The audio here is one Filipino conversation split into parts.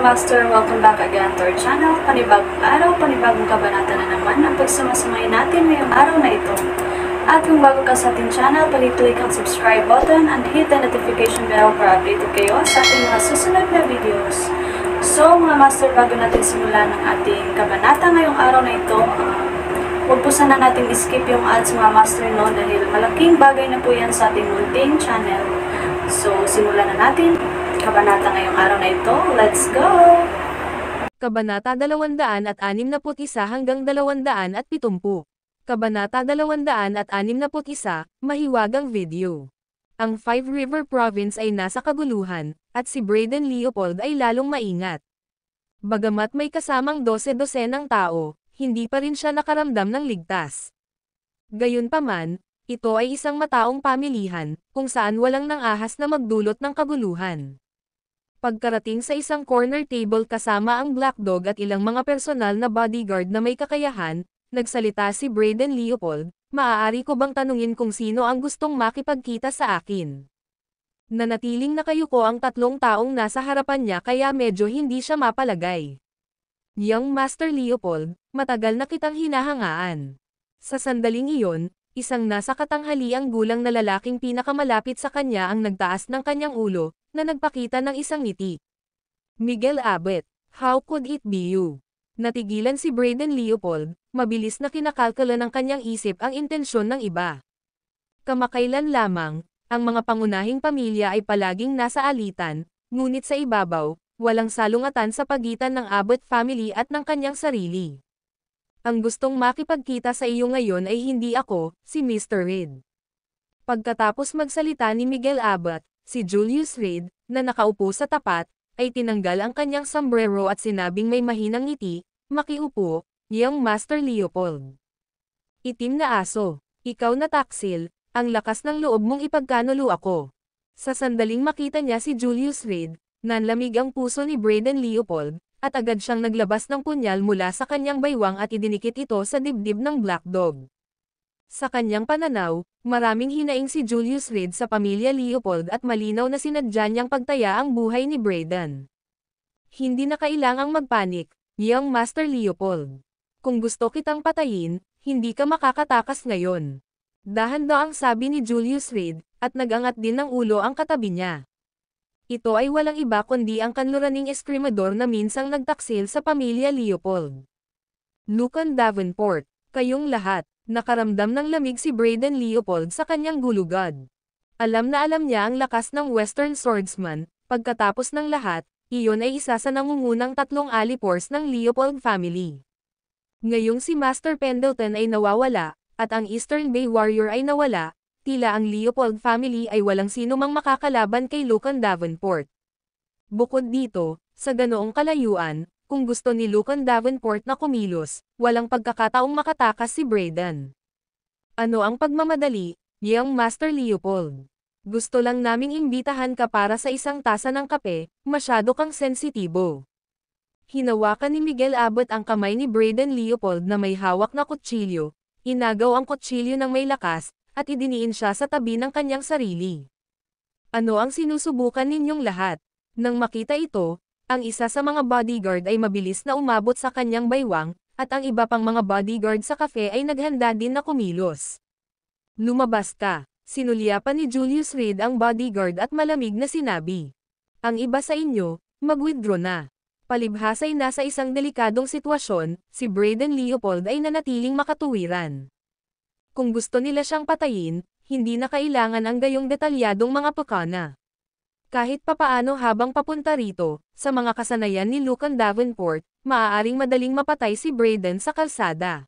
Master, welcome back again to our channel. Panibagong araw, panibagong kabanata na naman ang pagsumasamayin natin ngayong araw na ito. At kung bago ka sa ating channel, pag-click ang subscribe button and hit the notification bell para updated kayo sa ating mga susunod na videos. So mga Master, bago natin simulan ang ating kabanata ngayong araw na ito, huwag po sana natin skip yung ads mga Master, no, dahil malaking bagay na po yan sa ating munting channel. So simulan na natin kabanata ngayong araw na ito. Let's go! Kabanata 261 hanggang 270. Kabanata 261, mahiwagang video. Ang Five River Province ay nasa kaguluhan, at si Braden Leopold ay lalong maingat. Bagamat may kasamang 12-dosenang tao, hindi pa rin siya nakaramdam ng ligtas. Gayunpaman, ito ay isang mataong pamilihan, kung saan walang nang-ahas na magdulot ng kaguluhan. Pagkarating sa isang corner table kasama ang Black Dog at ilang mga personal na bodyguard na may kakayahan, nagsalita si Braden Leopold, "Maaari ko bang tanungin kung sino ang gustong makipagkita sa akin?" Nanatiling nakayuko ang tatlong taong nasa harapan niya kaya medyo hindi siya mapalagay. "Young Master Leopold, matagal na kitang hinahangaan." Sa sandaling iyon, isang nasa katanghaliang gulang na lalaking pinakamalapit sa kanya ang nagtaas ng kanyang ulo, na nagpakita ng isang ngiti. "Miguel Abbott, how could it be you?" Natigilan si Braden Leopold, mabilis na kinakalkula ng kanyang isip ang intensyon ng iba. Kamakailan lamang, ang mga pangunahing pamilya ay palaging nasa alitan, ngunit sa ibabaw, walang salungatan sa pagitan ng Abbott family at ng kanyang sarili. "Ang gustong makipagkita sa iyo ngayon ay hindi ako, si Mr. Reed." Pagkatapos magsalita ni Miguel Abbott, si Julius Reed, na nakaupo sa tapat, ay tinanggal ang kanyang sombrero at sinabing may mahinang ngiti, "Makiupo, Young Master Leopold." "Itim na aso, ikaw na taksil, ang lakas ng loob mong ipagkanulo ako." Sa sandaling makita niya si Julius Reed, nanlamig ang puso ni Braden Leopold, at agad siyang naglabas ng punyal mula sa kanyang baywang at idinikit ito sa dibdib ng Black Dog. Sa kanyang pananaw, maraming hinaing si Julius Reed sa pamilya Leopold at malinaw na sinadya niyang pagtaya ang buhay ni Braden. "Hindi na kailangang magpanik, Young Master Leopold. Kung gusto kitang patayin, hindi ka makakatakas ngayon." Dahan-daang sabi ni Julius Reed, at nagangat din ng ulo ang katabi niya. Ito ay walang iba kundi ang kanluraning eskrimador na minsang nagtaksil sa pamilya Leopold. "Lucan Davenport, kayong lahat." Nakaramdam ng lamig si Braden Leopold sa kanyang gulugad. Alam na alam niya ang lakas ng Western Swordsman, pagkatapos ng lahat, iyon ay isa sa nangungunang tatlong alipors ng Leopold family. Ngayong si Master Pendleton ay nawawala, at ang Eastern Bay Warrior ay nawala, tila ang Leopold family ay walang sino mang makakalaban kay Lucan Davenport. Bukod dito, sa ganoong kalayuan, kung gusto ni Lucan Davenport na kumilos, walang pagkakataong makatakas si Braden. "Ano ang pagmamadali, Young Master Leopold? Gusto lang naming imbitahan ka para sa isang tasa ng kape, masyado kang sensitibo." Hinawakan ni Miguel Abbott ang kamay ni Braden Leopold na may hawak na kutsilyo, inagaw ang kutsilyo ng may lakas, at idiniin siya sa tabi ng kanyang sarili. "Ano ang sinusubukan ninyong lahat?" Nang makita ito, ang isa sa mga bodyguard ay mabilis na umabot sa kanyang baywang, at ang iba pang mga bodyguard sa cafe ay naghanda din na kumilos. "Lumabas ka," sinulyapan ni Julius Reed ang bodyguard at malamig na sinabi. "Ang iba sa inyo, mag-withdraw na." Palibhas ay nasa isang delikadong sitwasyon, si Braden Leopold ay nanatiling makatuwiran. Kung gusto nila siyang patayin, hindi na kailangan ang gayong detalyadong mga pakana. Kahit papaano habang papunta rito, sa mga kasanayan ni Lucan Davenport, maaaring madaling mapatay si Braden sa kalsada.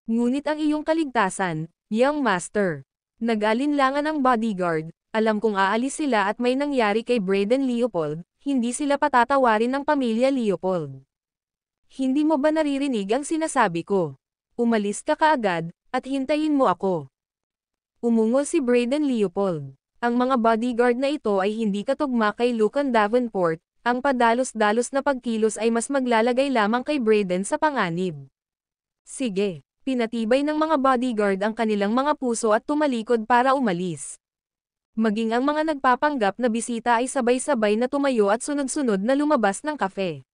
"Ngunit ang iyong kaligtasan, Young Master." Nag-alinlangan ang bodyguard, alam kung aalis sila at may nangyari kay Braden Leopold, hindi sila patatawarin ng pamilya Leopold. "Hindi mo ba naririnig ang sinasabi ko? Umalis ka kaagad, at hintayin mo ako." Umungol si Braden Leopold. Ang mga bodyguard na ito ay hindi katugma kay Lucan Davenport, ang padalos-dalos na pagkilos ay mas maglalagay lamang kay Braden sa panganib. "Sige." Pinatibay ng mga bodyguard ang kanilang mga puso at tumalikod para umalis. Maging ang mga nagpapanggap na bisita ay sabay-sabay na tumayo at sunod-sunod na lumabas ng kafe.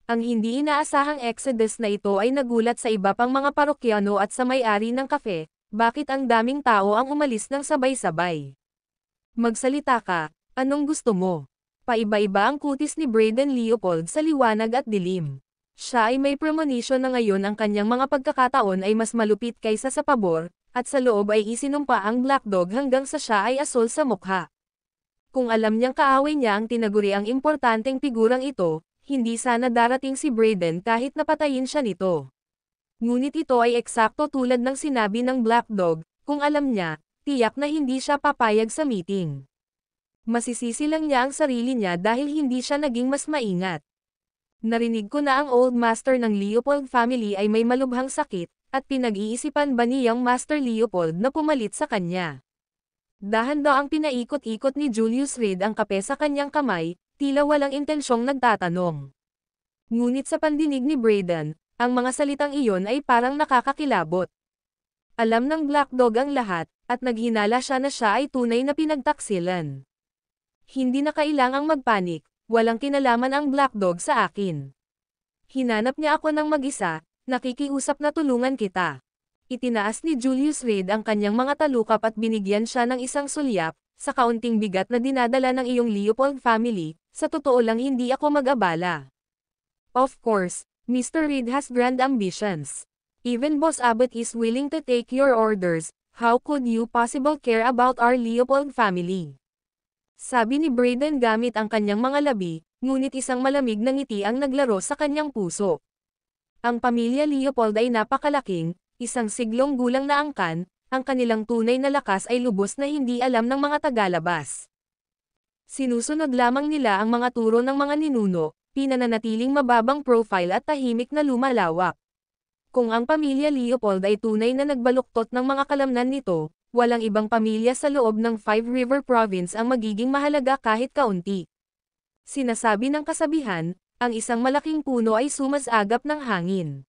Ang hindi inaasahang exodus na ito ay nagulat sa iba pang mga parokyano at sa may-ari ng kafe, bakit ang daming tao ang umalis ng sabay-sabay. Magsalita ka, anong gusto mo? Paiba-iba ang kutis ni Brayden Leopold sa liwanag at dilim. Siya ay may premonition na ngayon ang kanyang mga pagkakataon ay mas malupit kaysa sa pabor, at sa loob ay isinumpa ang Black Dog hanggang sa siya ay asol sa mukha. Kung alam niyang kaaway niya ang tinaguri ang importanteng figurang ito, hindi sana darating si Brayden kahit napatayin siya nito. Ngunit ito ay eksakto tulad ng sinabi ng Black Dog, kung alam niya, tiyak na hindi siya papayag sa meeting. Masisisi lang niya ang sarili niya dahil hindi siya naging mas maingat. Narinig ko na ang Old Master ng Leopold family ay may malubhang sakit, at pinag-iisipan ba niyang Master Leopold na pumalit sa kanya? Dahan daw ang pinaikot-ikot ni Julius Reed ang kape sa kanyang kamay, tila walang intensyong nagtatanong. Ngunit sa pandinig ni Brayden, ang mga salitang iyon ay parang nakakakilabot. Alam ng Black Dog ang lahat, at naghinala siya na siya ay tunay na pinagtaksilan. Hindi na kailangang magpanik, walang kinalaman ang Black Dog sa akin. Hinanap niya ako ng mag-isa, nakikiusap na tulungan kita. Itinaas ni Julius Reed ang kanyang mga talukap at binigyan siya ng isang sulyap, sa kaunting bigat na dinadala ng iyong Leopold family, sa totoo lang hindi ako mag-abala. Of course, Mr. Reed has grand ambitions. Even Boss Abbott is willing to take your orders, how could you possible care about our Leopold family? Sabi ni Brayden gamit ang kanyang mga labi, ngunit isang malamig na ngiti ang naglaro sa kanyang puso. Ang pamilya Leopold ay napakalaking, isang siglong gulang na angkan, ang kanilang tunay na lakas ay lubos na hindi alam ng mga tagalabas. Sinusunod lamang nila ang mga turo ng mga ninuno, pinananatiling mababang profile at tahimik na lumalawak. Kung ang pamilya Leopold ay tunay na nagbaluktot ng mga kalamnan nito, walang ibang pamilya sa loob ng Five River Province ang magiging mahalaga kahit kaunti. Sinasabi ng kasabihan, ang isang malaking puno ay sumasagap ng hangin.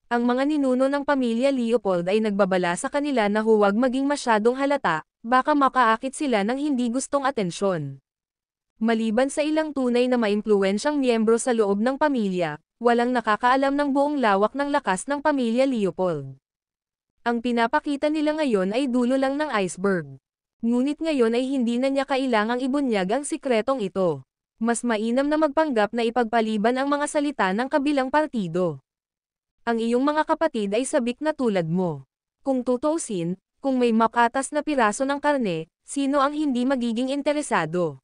Ang mga ninuno ng pamilya Leopold ay nagbabala sa kanila na huwag maging masyadong halata, baka makaakit sila ng hindi gustong atensyon. Maliban sa ilang tunay na maimpluwensyang miyembro sa loob ng pamilya, walang nakakaalam ng buong lawak ng lakas ng pamilya Leopold. Ang pinapakita nila ngayon ay dulo lang ng iceberg. Ngunit ngayon ay hindi na niya kailangang ibunyag ang sikretong ito. Mas mainam na magpanggap na ipagpaliban ang mga salita ng kabilang partido. Ang iyong mga kapatid ay sabik na tulad mo. Kung tutuusin, kung may makatas na piraso ng karne, sino ang hindi magiging interesado?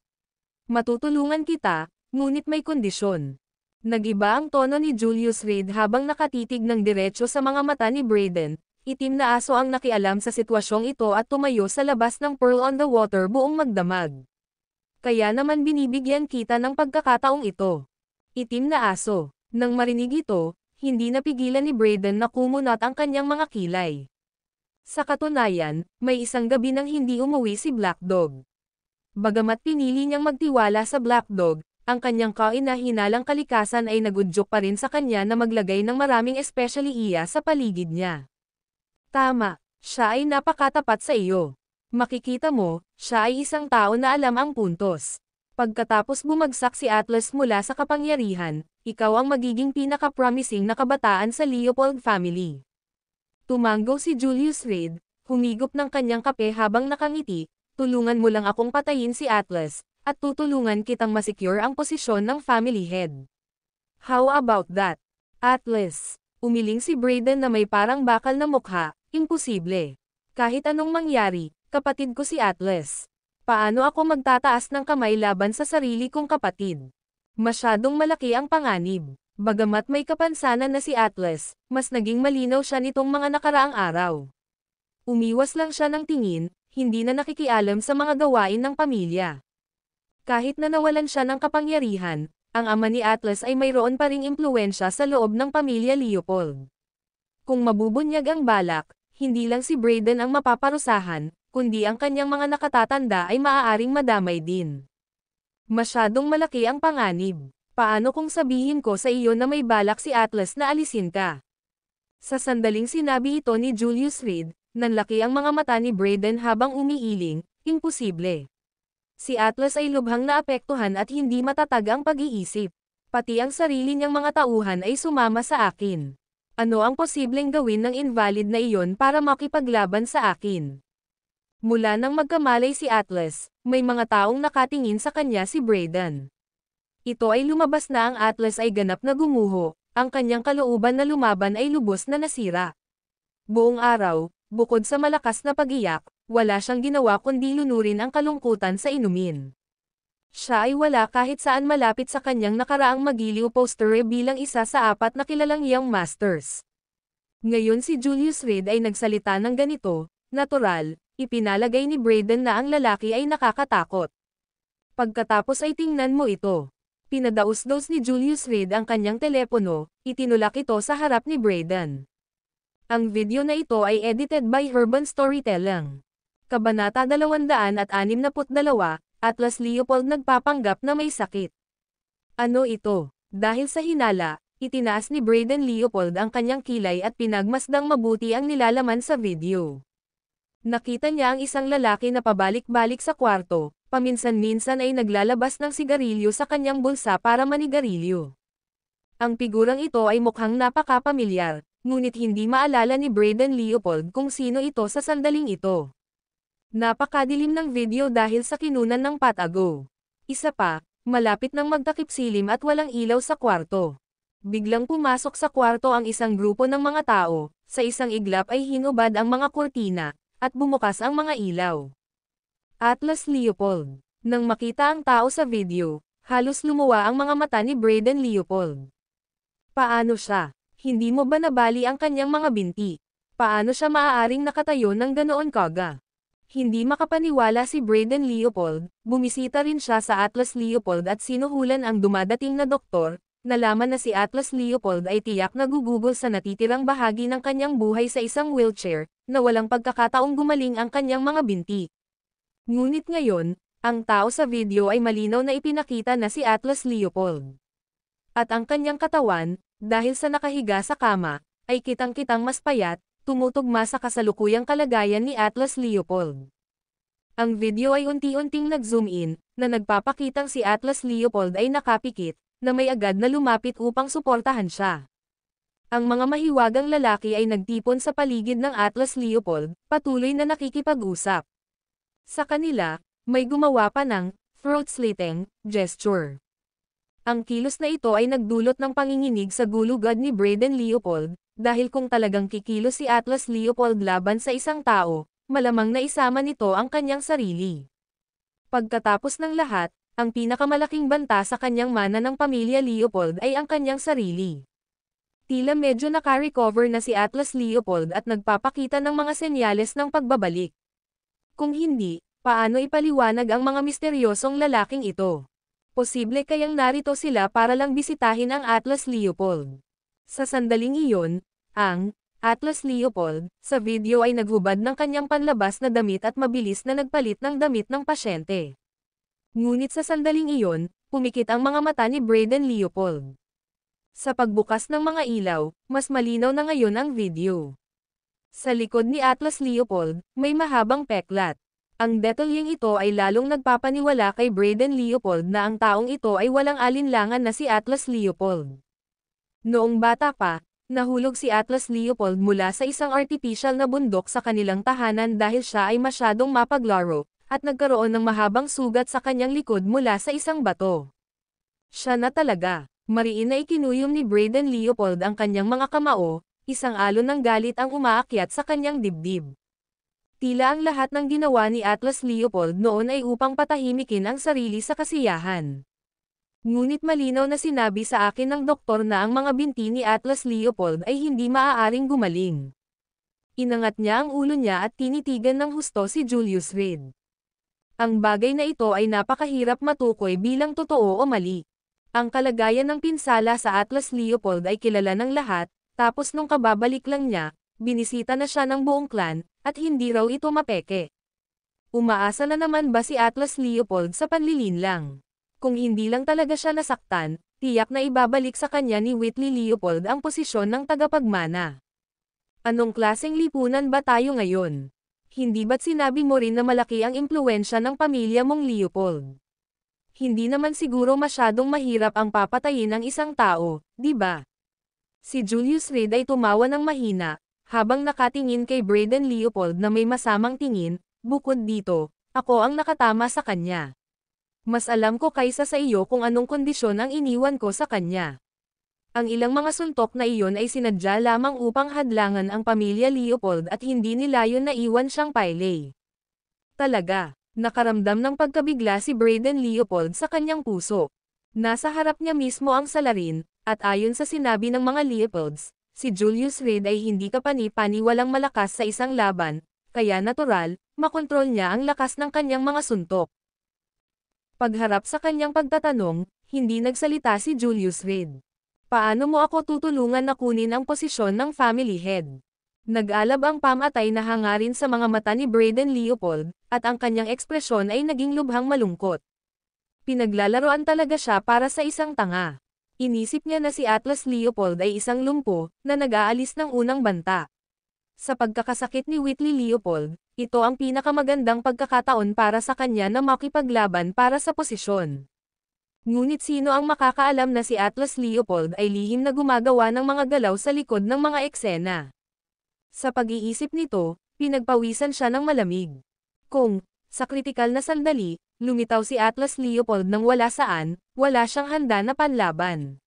Matutulungan kita, ngunit may kondisyon. Nag-iba ang tono ni Julius Reed habang nakatitig ng diretso sa mga mata ni Brayden. Itim na aso ang nakialam sa sitwasyong ito at tumayo sa labas ng Pearl on the Water buong magdamag. Kaya naman binibigyan kita ng pagkakataong ito. Itim na aso. Nang marinig ito, hindi napigilan ni Brayden na kumunat ang kanyang mga kilay. Sa katunayan, may isang gabi nang hindi umuwi si Black Dog. Bagamat pinili niyang magtiwala sa Black Dog, ang kanyang kaina-hinalang kalikasan ay nagudyok pa rin sa kanya na maglagay ng maraming especially iya sa paligid niya. Tama, siya ay napakatapat sa iyo. Makikita mo, siya ay isang tao na alam ang puntos. Pagkatapos bumagsak si Atlas mula sa kapangyarihan, ikaw ang magiging pinaka-promising na kabataan sa Leopold family. Tumango si Julius Reed, humigop ng kanyang kape habang nakangiti, tulungan mo lang akong patayin si Atlas, at tutulungan kitang masecure ang posisyon ng family head. How about that? Atlas, umiling si Brayden na may parang bakal na mukha, imposible. Kahit anong mangyari, kapatid ko si Atlas. Paano ako magtataas ng kamay laban sa sarili kong kapatid? Masyadong malaki ang panganib. Bagamat may kapansanan na si Atlas, mas naging malinaw siya nitong mga nakaraang araw. Umiwas lang siya ng tingin, hindi na nakikialam sa mga gawain ng pamilya. Kahit na nawalan siya ng kapangyarihan, ang ama ni Atlas ay mayroon pa ring impluwensya sa loob ng pamilya Leopold. Kung mabubunyag ang balak, hindi lang si Brayden ang mapaparusahan, kundi ang kanyang mga nakatatanda ay maaaring madamay din. Masyadong malaki ang panganib. Paano kung sabihin ko sa iyo na may balak si Atlas na alisin ka? Sa sandaling sinabi ito ni Julius Reed, nanlaki ang mga mata ni Brayden habang umiiling, imposible. Si Atlas ay lubhang naapektuhan at hindi matatag ang pag-iisip. Pati ang sarili niyang mga tauhan ay sumama sa akin. Ano ang posibleng gawin ng invalid na iyon para makipaglaban sa akin? Mula nang magkamalay si Atlas, may mga taong nakatingin sa kanya si Brayden. Ito ay lumabas na ang Atlas ay ganap na gumuho, ang kanyang kalooban na lumaban ay lubos na nasira. Buong araw, bukod sa malakas na pag-iyak, wala siyang ginawa kundi lunurin ang kalungkutan sa inumin. Siya ay wala kahit saan malapit sa kanyang nakaraang magiliw poster bilang isa sa 4 na kilalang young masters. Ngayon si Julius Reed ay nagsalita ng ganito, natural, ipinalagay ni Brayden na ang lalaki ay nakakatakot. Pagkatapos ay tingnan mo ito. Pinadaos-dos ni Julius Reed ang kanyang telepono, itinulak ito sa harap ni Brayden. Ang video na ito ay edited by Urban Storytelling. Kabanata 262, Atlas Leopold nagpapanggap na may sakit. Ano ito? Dahil sa hinala, itinaas ni Brayden Leopold ang kanyang kilay at pinagmasdang mabuti ang nilalaman sa video. Nakita niya ang isang lalaki na pabalik-balik sa kwarto, paminsan-minsan ay naglalabas ng sigarilyo sa kanyang bulsa para manigarilyo. Ang figurang ito ay mukhang napakapamilyar, ngunit hindi maalala ni Brayden Leopold kung sino ito sa sandaling ito. Napakadilim ng video dahil sa kinunan ng patago. Isa pa, malapit nang magtakip-silim at walang ilaw sa kwarto. Biglang pumasok sa kwarto ang isang grupo ng mga tao, sa isang iglap ay hinubad ang mga kurtina, at bumukas ang mga ilaw. Atlas Leopold. Nang makita ang tao sa video, halos lumuwa ang mga mata ni Brayden Leopold. Paano siya? Hindi mo ba nabali ang kanyang mga binti? Paano siya maaaring nakatayo ng ganoon kaga? Hindi makapaniwala si Brayden Leopold, bumisita rin siya sa Atlas Leopold at sinuhulan ang dumadating na doktor, nalaman na si Atlas Leopold ay tiyak na gugugol sa natitirang bahagi ng kanyang buhay sa isang wheelchair, na walang pagkakataong gumaling ang kanyang mga binti. Ngunit ngayon, ang tao sa video ay malinaw na ipinakita na si Atlas Leopold. At ang kanyang katawan, dahil sa nakahiga sa kama, ay kitang-kitang mas payat, tumutugma sa kasalukuyang kalagayan ni Atlas Leopold. Ang video ay unti-unting nag-zoom in, na nagpapakitang si Atlas Leopold ay nakapikit, na may agad na lumapit upang suportahan siya. Ang mga mahiwagang lalaki ay nagtipon sa paligid ng Atlas Leopold, patuloy na nakikipag-usap. Sa kanila, may gumawa pa ng throat-slitting gesture. Ang kilos na ito ay nagdulot ng panginginig sa gulugad ni Brayden Leopold, dahil kung talagang kikilos si Atlas Leopold laban sa isang tao, malamang na isama nito ang kanyang sarili. Pagkatapos ng lahat, ang pinakamalaking banta sa kanyang mana ng pamilya Leopold ay ang kanyang sarili. Tila medyo naka-recover na si Atlas Leopold at nagpapakita ng mga senyales ng pagbabalik. Kung hindi, paano ipaliwanag ang mga misteryosong lalaking ito? Posible kayang narito sila para lang bisitahin ang Atlas Leopold. Sa sandaling iyon, ang Atlas Leopold sa video ay naghubad ng kanyang panlabas na damit at mabilis na nagpalit ng damit ng pasyente. Ngunit sa sandaling iyon, pumikit ang mga mata ni Brayden Leopold. Sa pagbukas ng mga ilaw, mas malinaw na ngayon ang video. Sa likod ni Atlas Leopold, may mahabang peklat. Ang detalyeng ito ay lalong nagpapaniwala kay Brayden Leopold na ang taong ito ay walang alinlangan na si Atlas Leopold. Noong bata pa, nahulog si Atlas Leopold mula sa isang artificial na bundok sa kanilang tahanan dahil siya ay masyadong mapaglaro, at nagkaroon ng mahabang sugat sa kanyang likod mula sa isang bato. Siya na talaga. Mariin na ikinuyom ni Brayden Leopold ang kanyang mga kamao, isang alon ng galit ang umaakyat sa kanyang dibdib. Tila ang lahat ng ginawa ni Atlas Leopold noon ay upang patahimikin ang sarili sa kasiyahan. Ngunit malinaw na sinabi sa akin ng doktor na ang mga binti ni Atlas Leopold ay hindi maaaring gumaling. Inangat niya ang ulo niya at tinitigan ng husto si Julius Reed. Ang bagay na ito ay napakahirap matukoy bilang totoo o mali. Ang kalagayan ng pinsala sa Atlas Leopold ay kilala ng lahat, tapos nung kababalik lang niya, binisita na siya ng buong clan, at hindi raw ito mapeke. Umaasa na naman ba si Atlas Leopold sa panlilinlang? Kung hindi lang talaga siya nasaktan, tiyak na ibabalik sa kanya ni Whitley Leopold ang posisyon ng tagapagmana. Anong klaseng lipunan ba tayo ngayon? Hindi ba't sinabi mo rin na malaki ang impluwensya ng pamilya mong Leopold? Hindi naman siguro masyadong mahirap ang papatayin ng isang tao, di ba? Si Julius Reed ay tumawa ng mahina, habang nakatingin kay Braden Leopold na may masamang tingin. Bukod dito, ako ang nakatama sa kanya. Mas alam ko kaysa sa iyo kung anong kondisyon ang iniwan ko sa kanya. Ang ilang mga suntok na iyon ay sinadya lamang upang hadlangan ang pamilya Leopold at hindi nilayon na iwan siyang paylay. Talaga. Nakaramdam ng pagkabigla si Braden Leopold sa kanyang puso. Nasa harap niya mismo ang salarin, at ayon sa sinabi ng mga Leopolds, si Julius Reed ay hindi kapani-paniwalang malakas sa isang laban, kaya natural, makontrol niya ang lakas ng kanyang mga suntok. Pagharap sa kanyang pagtatanong, hindi nagsalita si Julius Reed. Paano mo ako tutulungan na kunin ang posisyon ng family head? Nag-alab ang pamatay na hangarin sa mga mata ni Braden Leopold, at ang kanyang ekspresyon ay naging lubhang malungkot. Pinaglalaroan talaga siya para sa isang tanga. Inisip niya na si Atlas Leopold ay isang lumpo, na nag-aalis ng unang banta. Sa pagkakasakit ni Whitley Leopold, ito ang pinakamagandang pagkakataon para sa kanya na makipaglaban para sa posisyon. Ngunit sino ang makakaalam na si Atlas Leopold ay lihim na gumagawa ng mga galaw sa likod ng mga eksena. Sa pag-iisip nito, pinagpawisan siya ng malamig. Kung, sa kritikal na sandali, lumitaw si Atlas Leopold nang wala saan, wala siyang handa na panlaban.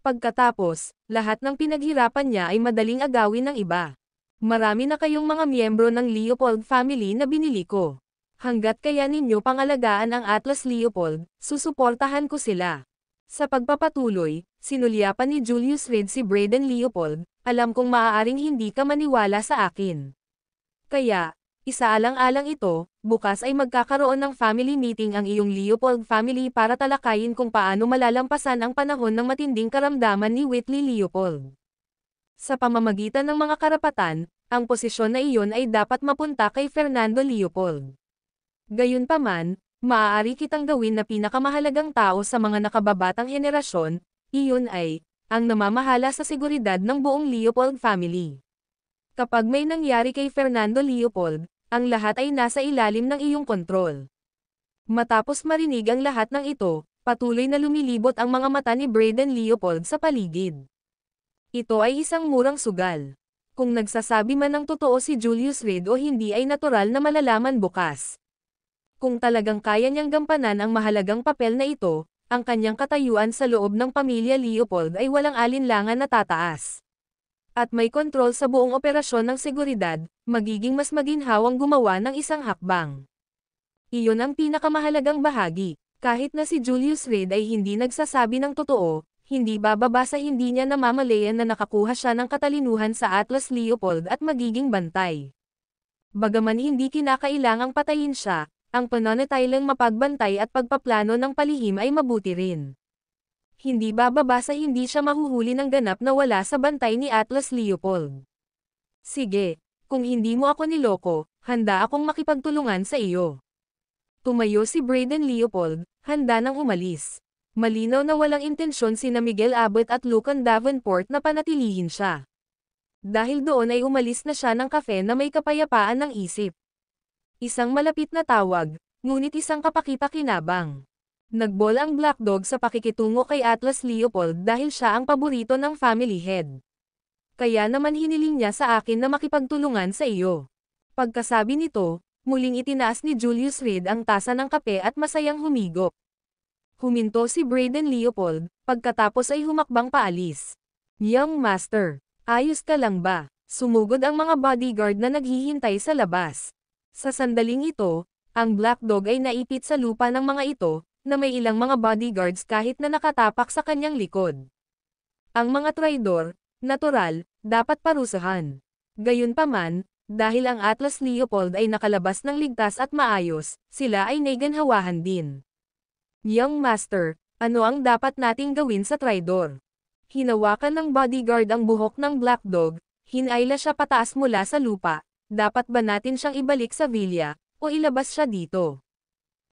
Pagkatapos, lahat ng pinaghirapan niya ay madaling agawin ng iba. Marami na kayong mga miyembro ng Leopold family na binili ko. Hanggat kaya ninyo pangalagaan ang Atlas Leopold, susuportahan ko sila. Sa pagpapatuloy, sinulyapan ni Julius Reed si Braden Leopold. Alam kong maaaring hindi ka maniwala sa akin. Kaya, isaalang-alang ito, bukas ay magkakaroon ng family meeting ang iyong Leopold family para talakayin kung paano malalampasan ang panahon ng matinding karamdaman ni Whitley Leopold. Sa pamamagitan ng mga karapatan, ang posisyon na iyon ay dapat mapunta kay Fernando Leopold. Gayunpaman, maaari kitang gawin na pinakamahalagang tao sa mga nakababatang henerasyon, iyon ay ang namamahala sa seguridad ng buong Leopold family. Kapag may nangyari kay Fernando Leopold, ang lahat ay nasa ilalim ng iyong kontrol. Matapos marinig ang lahat ng ito, patuloy na lumilibot ang mga mata ni Braden Leopold sa paligid. Ito ay isang murang sugal. Kung nagsasabi man ng totoo si Julius Reed o hindi ay natural na malalaman bukas. Kung talagang kaya niyang gampanan ang mahalagang papel na ito, ang kanyang katayuan sa loob ng pamilya Leopold ay walang alinlangan na tataas. At may kontrol sa buong operasyon ng seguridad, magiging mas maginhawang gumawa ng isang hakbang. Iyon ang pinakamahalagang bahagi. Kahit na si Julius Reed ay hindi nagsasabi ng totoo, hindi bababa sa hindi niya namamalayan na nakakuha siya ng katalinuhan sa Atlas Leopold at magiging bantay. Bagaman hindi kinakailangang patayin siya, ang pananatiling mapagbantay at pagpaplano ng palihim ay mabuti rin. Hindi bababa sa hindi siya mahuhuli ng ganap na wala sa bantay ni Atlas Leopold. Sige, kung hindi mo ako niloko, handa akong makipagtulungan sa iyo. Tumayo si Braden Leopold, handa nang umalis. Malinaw na walang intensyon sina Miguel Abbott at Lucan Davenport na panatilihin siya. Dahil doon ay umalis na siya ng kafe na may kapayapaan ng isip. Isang malapit na tawag, ngunit isang kapaki-pakinabang. Nagbol ang Black Dog sa pakikitungo kay Atlas Leopold dahil siya ang paborito ng family head. Kaya naman hiniling niya sa akin na makipagtulungan sa iyo. Pagkasabi nito, muling itinaas ni Julius Reed ang tasa ng kape at masayang humigop. Huminto si Braden Leopold, pagkatapos ay humakbang paalis. Young Master, ayos ka lang ba? Sumugod ang mga bodyguard na naghihintay sa labas. Sa sandaling ito, ang Black Dog ay naipit sa lupa ng mga ito, na may ilang mga bodyguards kahit na nakatapak sa kanyang likod. Ang mga traidor, natural, dapat parusahan. Gayunpaman, dahil ang Atlas Leopold ay nakalabas ng ligtas at maayos, sila ay naganhawahan din. Young Master, ano ang dapat nating gawin sa traidor? Hinawakan ng bodyguard ang buhok ng Black Dog, hinayla siya pataas mula sa lupa. Dapat ba natin siyang ibalik sa villa, o ilabas siya dito?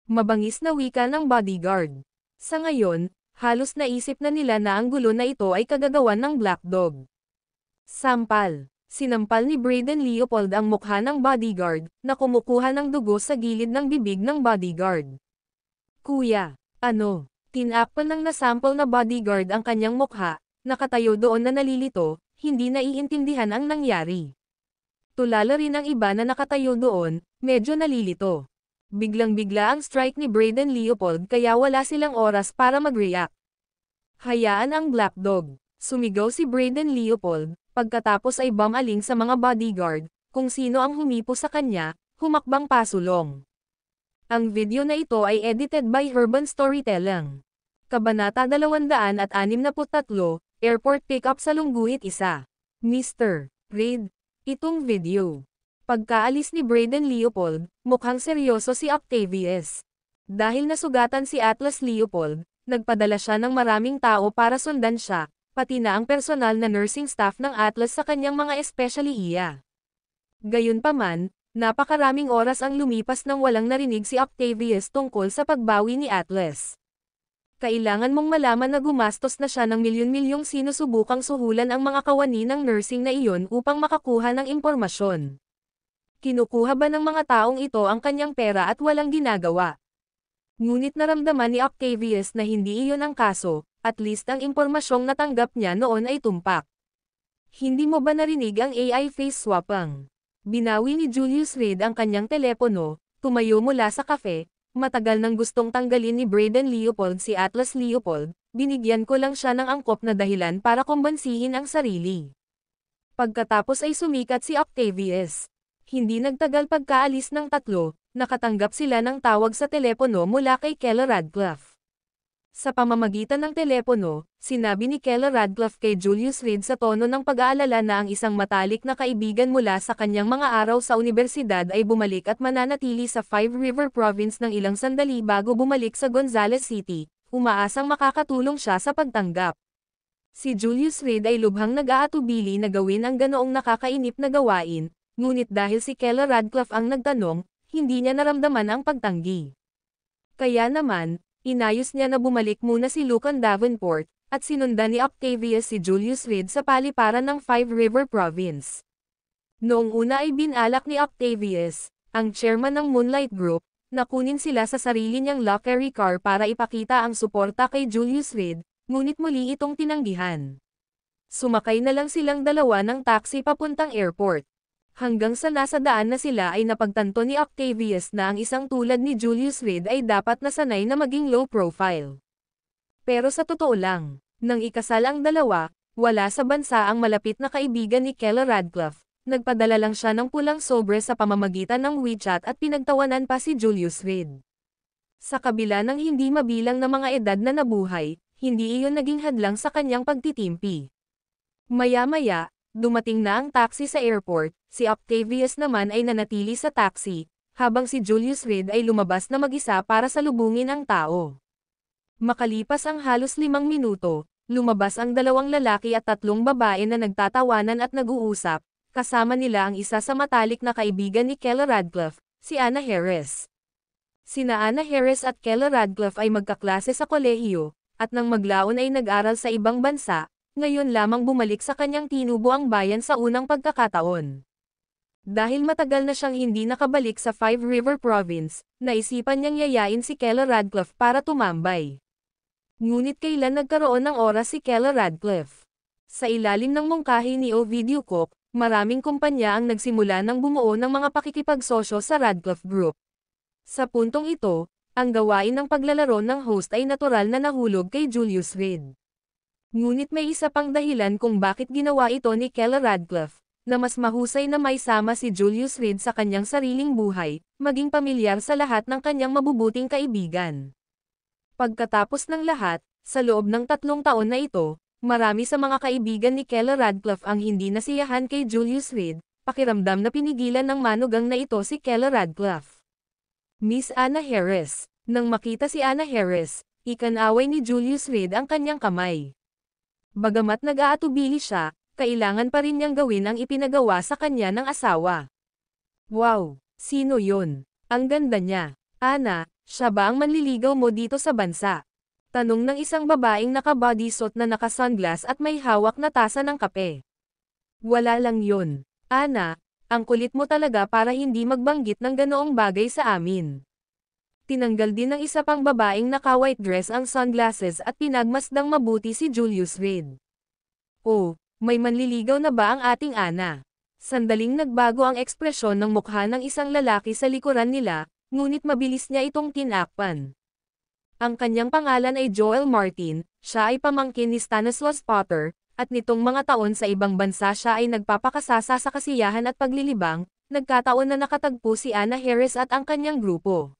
Mabangis na wika ng bodyguard. Sa ngayon, halos naisip na nila na ang gulo na ito ay kagagawan ng Black Dog. Sampal. Sinampal ni Brayden Leopold ang mukha ng bodyguard, na kumukuha ng dugo sa gilid ng bibig ng bodyguard. Kuya, ano? Tinakpan ng nasample na bodyguard ang kanyang mukha, nakatayo doon na nalilito, hindi naiintindihan ang nangyari. Tulala rin ang iba na nakatayo doon, medyo nalilito. Biglang-bigla ang strike ni Brayden Leopold kaya wala silang oras para mag-react. Hayaan ang Black Dog. Sumigaw si Brayden Leopold, pagkatapos ay bumaling sa mga bodyguard, kung sino ang humipo sa kanya, humakbang pasulong. Ang video na ito ay edited by Urban Storytelling. Kabanata 263, Airport Pickup sa Lungguhit 1. Mr. Reid, itong video. Pagkaalis ni Brayden Leopold, mukhang seryoso si Octavius. Dahil nasugatan si Atlas Leopold, nagpadala siya ng maraming tao para sundan siya, pati na ang personal na nursing staff ng Atlas sa kanyang mga espesyaliya. Gayunpaman, napakaraming oras ang lumipas nang walang narinig si Octavius tungkol sa pagbawi ni Atlas. Kailangan mong malaman na gumastos na siya ng milyon-milyong sinusubukang suhulan ang mga kawani ng nursing na iyon upang makakuha ng impormasyon. Kinukuha ba ng mga taong ito ang kanyang pera at walang ginagawa? Ngunit naramdaman ni Octavius na hindi iyon ang kaso, at least ang impormasyong natanggap niya noon ay tumpak. Hindi mo ba narinig ang AI face swapping? Binawi ni Julius Reid ang kanyang telepono, tumayo mula sa kafe, matagal nang gustong tanggalin ni Brayden Leopold si Atlas Leopold, binigyan ko lang siya ng angkop na dahilan para kumbansihin ang sarili. Pagkatapos ay sumikat si Octavius. Hindi nagtagal pagkaalis ng tatlo, nakatanggap sila ng tawag sa telepono mula kay Keller Radcliffe. Sa pamamagitan ng telepono, sinabi ni Keller Radcliffe kay Julius Reid sa tono ng pag-aalala na ang isang matalik na kaibigan mula sa kanyang mga araw sa universidad ay bumalik at mananatili sa Five River Province ng ilang sandali bago bumalik sa Gonzales City, umaasang makakatulong siya sa pagtanggap. Si Julius Reid ay lubhang nag-aatubili na gawin ang ganoong nakakainip na gawain, ngunit dahil si Keller Radcliffe ang nagtanong, hindi niya naramdaman ang pagtanggi. Kaya naman, inayos niya na bumalik muna si Lucan Davenport, at sinundan ni Octavius si Julius Reid sa paliparan ng Five River Province. Noong una ay binalak ni Octavius, ang chairman ng Moonlight Group, na kunin sila sa sarili niyang luxury car para ipakita ang suporta kay Julius Reid, ngunit muli itong tinanggihan. Sumakay na lang silang dalawa ng taxi papuntang airport. Hanggang sa nasa daan na sila ay napagtanto ni Octavius na ang isang tulad ni Julius Reid ay dapat na sanay na maging low profile. Pero sa totoo lang, nang ikasal ang dalawa, wala sa bansa ang malapit na kaibigan ni Keller Radcliffe, nagpadala lang siya ng pulang sobre sa pamamagitan ng WeChat at pinagtawanan pa si Julius Reid. Sa kabila ng hindi mabilang na mga edad na nabuhay, hindi iyon naging hadlang sa kanyang pagtitimpi. Maya-maya, dumating na ang taxi sa airport, si Octavius naman ay nanatili sa taxi, habang si Julius Reid ay lumabas na mag-isa para salubungin ang tao. Makalipas ang halos 5 minuto, lumabas ang 2 lalaki at 3 babae na nagtatawanan at nag-uusap, kasama nila ang isa sa matalik na kaibigan ni Keller Radcliffe, si Anna Harris. Sina Anna Harris at Keller Radcliffe ay magkaklase sa kolehiyo, at nang maglaon ay nag-aral sa ibang bansa, ngayon lamang bumalik sa kanyang tinubo ang bayan sa unang pagkakataon. Dahil matagal na siyang hindi nakabalik sa Five River Province, naisipan niyang yayain si Keller Radcliffe para tumambay. Ngunit kailan nagkaroon ng oras si Keller Radcliffe? Sa ilalim ng mungkahi ni Ovidio Cook, maraming kumpanya ang nagsimula ng bumuo ng mga pakikipagsosyo sa Radcliffe Group. Sa puntong ito, ang gawain ng paglalaro ng host ay natural na nahulog kay Julius Reid. Ngunit may isa pang dahilan kung bakit ginawa ito ni Keller Radcliffe, na mas mahusay na may sama si Julius Reid sa kanyang sariling buhay, maging pamilyar sa lahat ng kanyang mabubuting kaibigan. Pagkatapos ng lahat, sa loob ng 3 taon na ito, marami sa mga kaibigan ni Keller Radcliffe ang hindi nasiyahan kay Julius Reid, pakiramdam na pinigilan ng manugang na ito si Keller Radcliffe. Miss Anna Harris. Nang makita si Anna Harris, ikanaway ni Julius Reid ang kanyang kamay. Bagamat nag-aatubili siya, kailangan pa rin niyang gawin ang ipinagawa sa kanya ng asawa. Wow! Sino yun? Ang ganda niya. Ana, siya ba ang manliligaw mo dito sa bansa? Tanong ng isang babaeng naka-bodysuit na naka-sunglass at may hawak na tasa ng kape. Wala lang yun. Ana, ang kulit mo talaga para hindi magbanggit ng ganoong bagay sa amin. Tinanggal din ng isa pang babaeng naka-white dress ang sunglasses at pinagmasdang mabuti si Julius Reed. Oh, may manliligaw na ba ang ating Ana? Sandaling nagbago ang ekspresyon ng mukha ng isang lalaki sa likuran nila, ngunit mabilis niya itong tinakpan. Ang kanyang pangalan ay Joel Martin, siya ay pamangkin ni Stanislaus Potter, at nitong mga taon sa ibang bansa siya ay nagpapakasasa sa kasiyahan at paglilibang, nagkataon na nakatagpo si Anna Harris at ang kanyang grupo.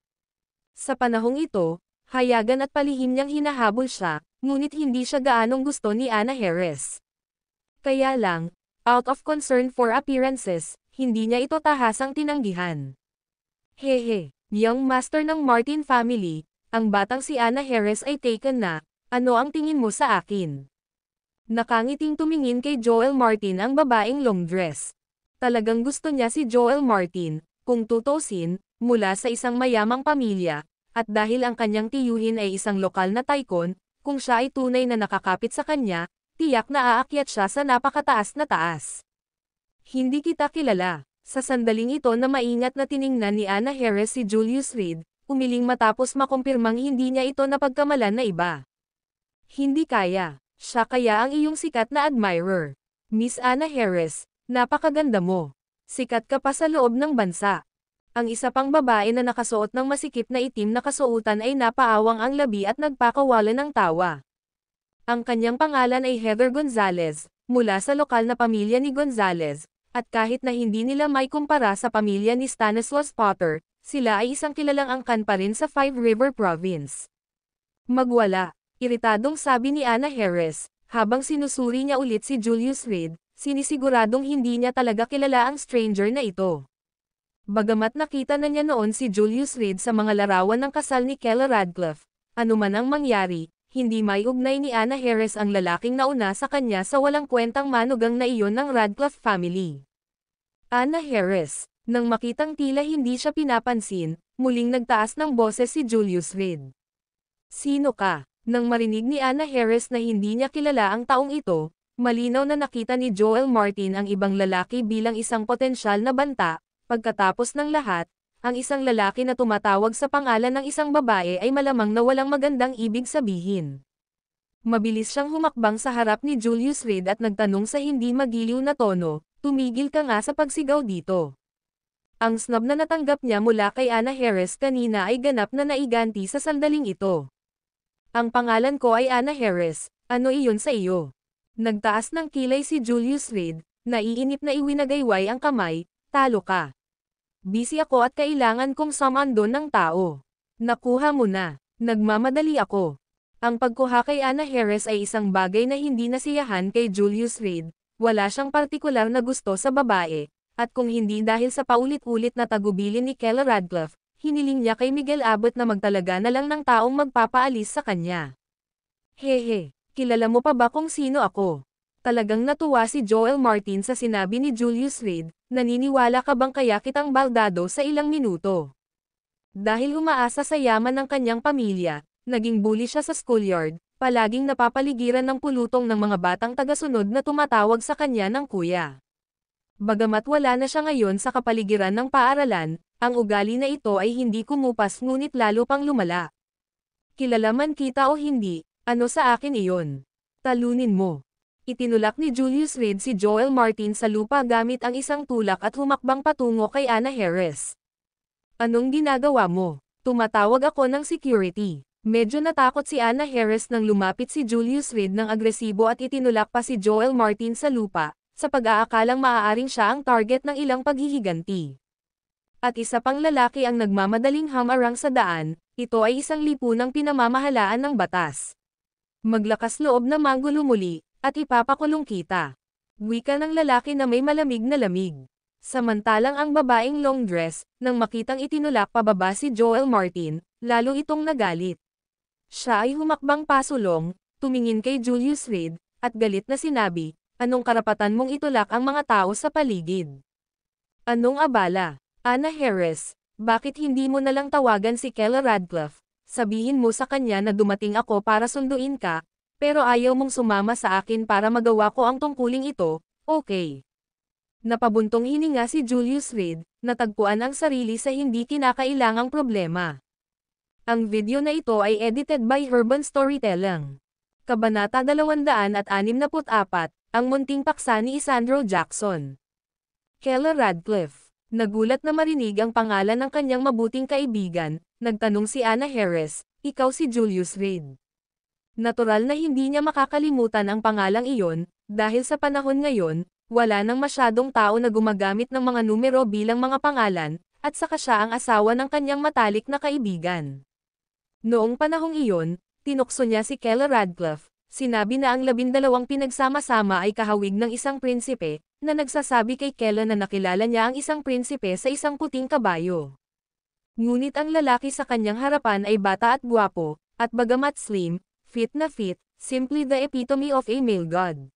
Sa panahong ito, hayagan at palihim niyang hinahabol siya, ngunit hindi siya gaanong gusto ni Anna Harris. Kaya lang, out of concern for appearances, hindi niya ito tahasang tinanggihan. Hehe, young master ng Martin family, ang batang si Anna Harris ay taken na, ano ang tingin mo sa akin? Nakangiting tumingin kay Joel Martin ang babaeng long dress. Talagang gusto niya si Joel Martin, kung tutusin, mula sa isang mayamang pamilya, at dahil ang kanyang tiyuhin ay isang lokal na tycoon, kung siya ay tunay na nakakapit sa kanya, tiyak na aakyat siya sa napakataas na taas. Hindi kita kilala. Sa sandaling ito na maingat na tiningnan ni Anna Harris si Julius Reed, umiling matapos makumpirmang hindi niya ito napagkamalan na iba. Hindi kaya. Siya kaya ang iyong sikat na admirer. Miss Anna Harris, napakaganda mo. Sikat ka pa sa loob ng bansa. Ang isa pang babae na nakasuot ng masikip na itim na kasuotan ay napaawang ang labi at nagpakawalan ng tawa. Ang kanyang pangalan ay Heather Gonzalez, mula sa lokal na pamilya ni Gonzalez, at kahit na hindi nila may kumpara sa pamilya ni Stanislaus Potter, sila ay isang kilalang angkan pa rin sa Five River Province. Magwala, iritadong sabi ni Anna Harris, habang sinusuri niya ulit si Julius Reed, sinisiguradong hindi niya talaga kilala ang stranger na ito. Bagamat nakita na niya noon si Julius Reed sa mga larawan ng kasal ni Keller Radcliffe, anuman ang mangyari, hindi may ugnay ni Anna Harris ang lalaking nauna sa kanya sa walang kwentang manugang na iyon ng Radcliffe family. Anna Harris, nang makitang tila hindi siya pinapansin, muling nagtaas ng boses si Julius Reed. Sino ka? Nang marinig ni Anna Harris na hindi niya kilala ang taong ito, malinaw na nakita ni Joel Martin ang ibang lalaki bilang isang potensyal na banta. Pagkatapos ng lahat, ang isang lalaki na tumatawag sa pangalan ng isang babae ay malamang na walang magandang ibig sabihin. Mabilis siyang humakbang sa harap ni Julius Reed at nagtanong sa hindi magiliw na tono, tumigil ka nga sa pagsigaw dito. Ang snub na natanggap niya mula kay Anna Harris kanina ay ganap na naiganti sa sandaling ito. Ang pangalan ko ay Anna Harris, ano iyon sa iyo? Nagtaas ng kilay si Julius Reed, naiinip na iwinagayway ang kamay, talo ka. Busy ako at kailangan kong sumando ng tao. Nakuha mo na. Nagmamadali ako. Ang pagkuha kay Anna Harris ay isang bagay na hindi nasiyahan kay Julius Reed. Wala siyang partikular na gusto sa babae. At kung hindi dahil sa paulit-ulit na tagubilin ni Keller Radcliffe, hiniling niya kay Miguel Abbott na magtalaga na lang ng taong magpapaalis sa kanya. Hehe, kilala mo pa ba kung sino ako? Talagang natuwa si Joel Martin sa sinabi ni Julius Reed, naniniwala ka bang kaya kitang baldado sa ilang minuto? Dahil umaasa sa yaman ng kanyang pamilya, naging bully siya sa schoolyard, palaging napapaligiran ng pulutong ng mga batang tagasunod na tumatawag sa kanya ng kuya. Bagamat wala na siya ngayon sa kapaligiran ng paaralan, ang ugali na ito ay hindi kumupas ngunit lalo pang lumala. Kilala man kita o hindi, ano sa akin iyon? Talunin mo. Itinulak ni Julius Reed si Joel Martin sa lupa gamit ang isang tulak at humakbang patungo kay Anna Harris. Anong ginagawa mo? Tumatawag ako ng security. Medyo natakot si Anna Harris nang lumapit si Julius Reed ng agresibo at itinulak pa si Joel Martin sa lupa, sa pag-aakalang maaaring siya ang target ng ilang paghihiganti. At isa pang lalaki ang nagmamadaling hamarang sa daan, ito ay isang lipunang pinamamahalaan ng batas. Maglakas loob na manggulo muli, at ipapakulong kita. Wika ng lalaki na may malamig na lamig. Samantalang ang babaeng long dress, nang makitang itinulak pababa si Joel Martin, lalo itong nagalit. Siya ay humakbang pasulong, tumingin kay Julius Reed, at galit na sinabi, anong karapatan mong itulak ang mga tao sa paligid? Anong abala? Anna Harris, bakit hindi mo nalang tawagan si Keller Radcliffe? Sabihin mo sa kanya na dumating ako para sunduin ka, pero ayaw mong sumama sa akin para magawa ko ang tungkuling ito, okay. Napabuntong hininga si Julius Reed, natagpuan ang sarili sa hindi kinakailangang problema. Ang video na ito ay edited by Urban Storytelling. Kabanata 264, Ang Munting Paksa ni Isandro Jackson. Kela Radcliffe. Nagulat na marinig ang pangalan ng kanyang mabuting kaibigan, nagtanong si Anna Harris, ikaw si Julius Reed. Natural na hindi niya makakalimutan ang pangalang iyon, dahil sa panahon ngayon, wala nang masyadong tao na gumagamit ng mga numero bilang mga pangalan, at saka siya ang asawa ng kanyang matalik na kaibigan. Noong panahong iyon, tinukso niya si Kela Radcliffe, sinabi na ang 12 pinagsama-sama ay kahawig ng isang prinsipe, na nagsasabi kay Kela na nakilala niya ang isang prinsipe sa isang puting kabayo. Ngunit ang lalaki sa kanyang harapan ay bata at gwapo, at bagamat slim, fit na fit, simply the epitome of a male god.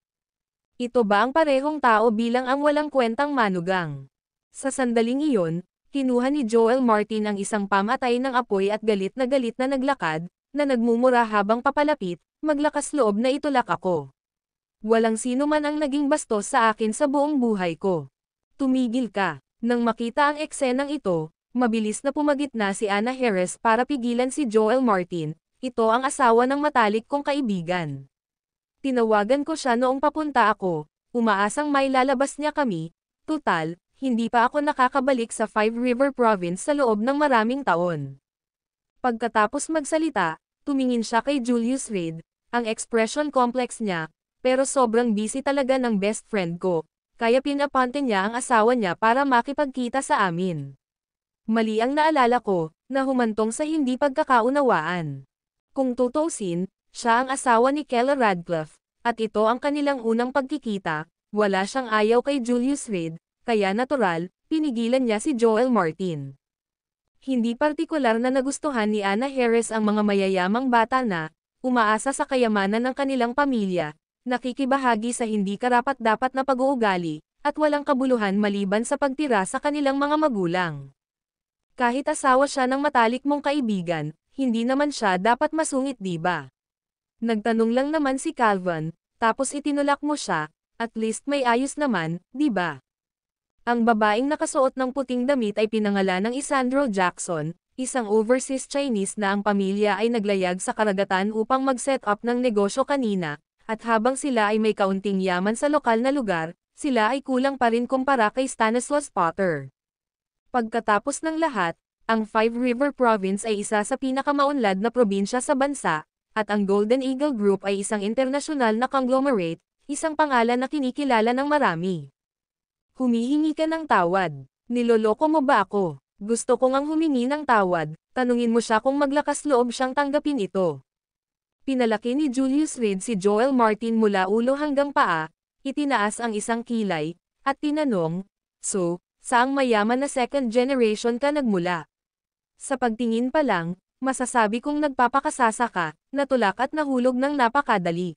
Ito ba ang parehong tao bilang ang walang kwentang manugang? Sa sandaling iyon, kinuha ni Joel Martin ang isang pamatay ng apoy at galit na naglakad, na nagmumura habang papalapit, maglakas loob na itulak ako. Walang sino man ang naging bastos sa akin sa buong buhay ko. Tumigil ka. Nang makita ang eksenang ito, mabilis na pumagitna si Anna Harris para pigilan si Joel Martin, ito ang asawa ng matalik kong kaibigan. Tinawagan ko siya noong papunta ako, umaasang may lalabas niya kami, tutal, hindi pa ako nakakabalik sa Five River Province sa loob ng maraming taon. Pagkatapos magsalita, tumingin siya kay Julius Reed, ang expression complex niya, pero sobrang busy talaga ng best friend ko, kaya pinapante niya ang asawa niya para makipagkita sa amin. Mali ang naalala ko, na humantong sa hindi pagkakaunawaan. Kung tutuusin, siya ang asawa ni Kela Radcliffe, at ito ang kanilang unang pagkikita, wala siyang ayaw kay Julius Reed, kaya natural, pinigilan niya si Joel Martin. Hindi partikular na nagustuhan ni Anna Harris ang mga mayayamang bata na, umaasa sa kayamanan ng kanilang pamilya, nakikibahagi sa hindi karapat-dapat na pag-uugali, at walang kabuluhan maliban sa pagtira sa kanilang mga magulang. Kahit asawa siya ng matalik mong kaibigan, hindi naman siya dapat masungit, di ba? Nagtanong lang naman si Calvin, tapos itinulak mo siya, at least may ayos naman, di ba? Ang babaeng nakasuot ng puting damit ay pinangalan ng Isandro Jackson, isang overseas Chinese na ang pamilya ay naglayag sa karagatan upang mag-set up ng negosyo kanina, at habang sila ay may kaunting yaman sa lokal na lugar, sila ay kulang pa rin kumpara kay Stanislaus Potter. Pagkatapos ng lahat, ang Five River Province ay isa sa pinakamaunlad na probinsya sa bansa, at ang Golden Eagle Group ay isang internasyonal na conglomerate, isang pangalan na kinikilala ng marami. Humihingi ka ng tawad. Niloloko mo ba ako? Gusto ko ngang humingi ng tawad, tanungin mo siya kung maglakas loob siyang tanggapin ito. Pinalaki ni Julius Reed si Joel Martin mula ulo hanggang paa, itinaas ang isang kilay, at tinanong, so, saang mayaman na second generation ka nagmula? Sa pagtingin pa lang, masasabi kong nagpapakasasa ka, natulak at nahulog ng napakadali.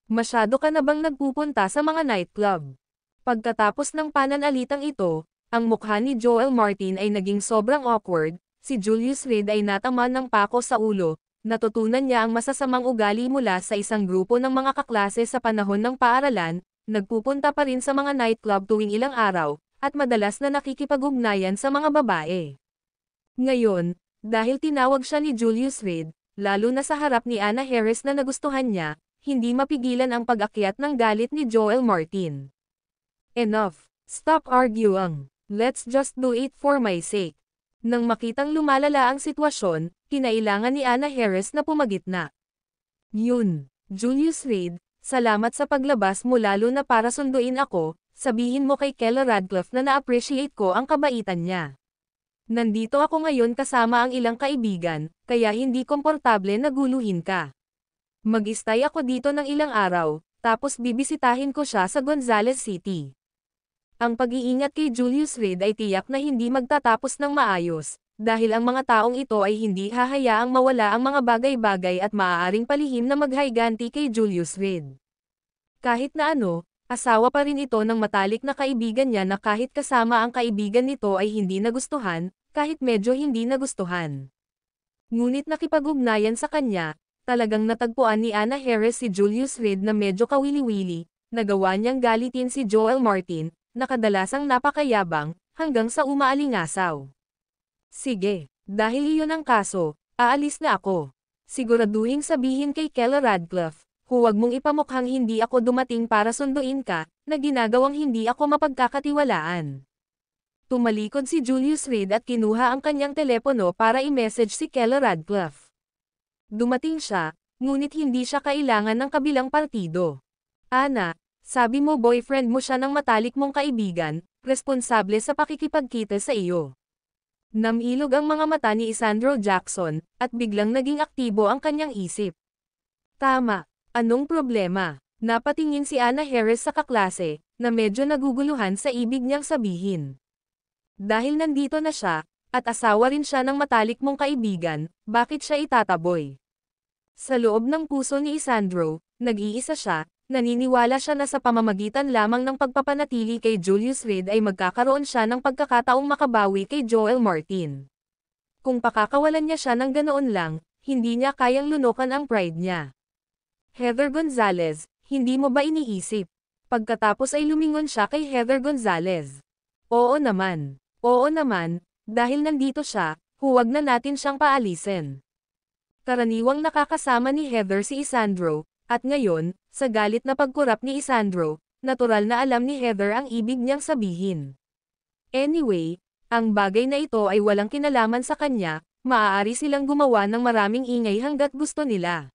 Masyado ka na bang nagpupunta sa mga nightclub? Pagkatapos ng pananalitang ito, ang mukha ni Joel Martin ay naging sobrang awkward, si Julius Reed ay natamaan ng pako sa ulo, natutunan niya ang masasamang ugali mula sa isang grupo ng mga kaklase sa panahon ng paaralan, nagpupunta pa rin sa mga nightclub tuwing ilang araw, at madalas na nakikipag-ugnayan sa mga babae. Ngayon, dahil tinawag siya ni Julius Reed, lalo na sa harap ni Anna Harris na nagustuhan niya, hindi mapigilan ang pag-akyat ng galit ni Joel Martin. Enough. Stop arguing. Let's just do it for my sake. Nang makitang lumalala ang sitwasyon, kinailangan ni Anna Harris na pumagitna. Yun, Julius Reed, salamat sa paglabas mo lalo na para sunduin ako, sabihin mo kay Kela Radcliffe na na-appreciate ko ang kabaitan niya. Nandito ako ngayon kasama ang ilang kaibigan, kaya hindi komportable na guluhin ka. Mag-stay ako dito ng ilang araw, tapos bibisitahin ko siya sa Gonzales City. Ang pag-iingat kay Julius Reed ay tiyak na hindi magtatapos ng maayos, dahil ang mga taong ito ay hindi hahayaang mawala ang mga bagay-bagay at maaaring palihim na maghayganti kay Julius Reed. Kahit na ano, asawa pa rin ito ng matalik na kaibigan niya na kahit kasama ang kaibigan nito ay hindi nagustuhan, kahit medyo hindi nagustuhan. Ngunit nakipag-ugnayan sa kanya, talagang natagpuan ni Anna Harris si Julius Reed na medyo kawili-wili, nagawa niyang galitin si Joel Martin, na kadalasang napakayabang, hanggang sa umaalingasaw. Sige, dahil iyon ang kaso, aalis na ako. Siguraduhing sabihin kay Kela Radcliffe, huwag mong ipamukhang hindi ako dumating para sunduin ka, na ginagawang hindi ako mapagkakatiwalaan. Tumalikod si Julius Reed at kinuha ang kanyang telepono para i-message si Kela Radcliffe. Dumating siya, ngunit hindi siya kailangan ng kabilang partido. Ana, sabi mo boyfriend mo siya ng matalik mong kaibigan, responsable sa pakikipagkita sa iyo. Namilog ang mga mata ni Isandro Jackson, at biglang naging aktibo ang kanyang isip. Tama, anong problema? Napatingin si Anna Harris sa kaklase, na medyo naguguluhan sa ibig niyang sabihin. Dahil nandito na siya, at asawa rin siya ng matalik mong kaibigan, bakit siya itataboy? Sa loob ng puso ni Isandro, nag-iisa siya, naniniwala siya na sa pamamagitan lamang ng pagpapanatili kay Julius Reed ay magkakaroon siya ng pagkakataong makabawi kay Joel Martin. Kung pakakawalan niya siya ng ganoon lang, hindi niya kayang lunukan ang pride niya. Heather Gonzalez, hindi mo ba iniisip? Pagkatapos ay lumingon siya kay Heather Gonzalez. Oo naman, dahil nandito siya, huwag na natin siyang paalisin. Karaniwang nakakasama ni Heather si Isandro, at ngayon, sa galit na pagkurap ni Isandro, natural na alam ni Heather ang ibig niyang sabihin. Anyway, ang bagay na ito ay walang kinalaman sa kanya, maaari silang gumawa ng maraming ingay hanggat gusto nila.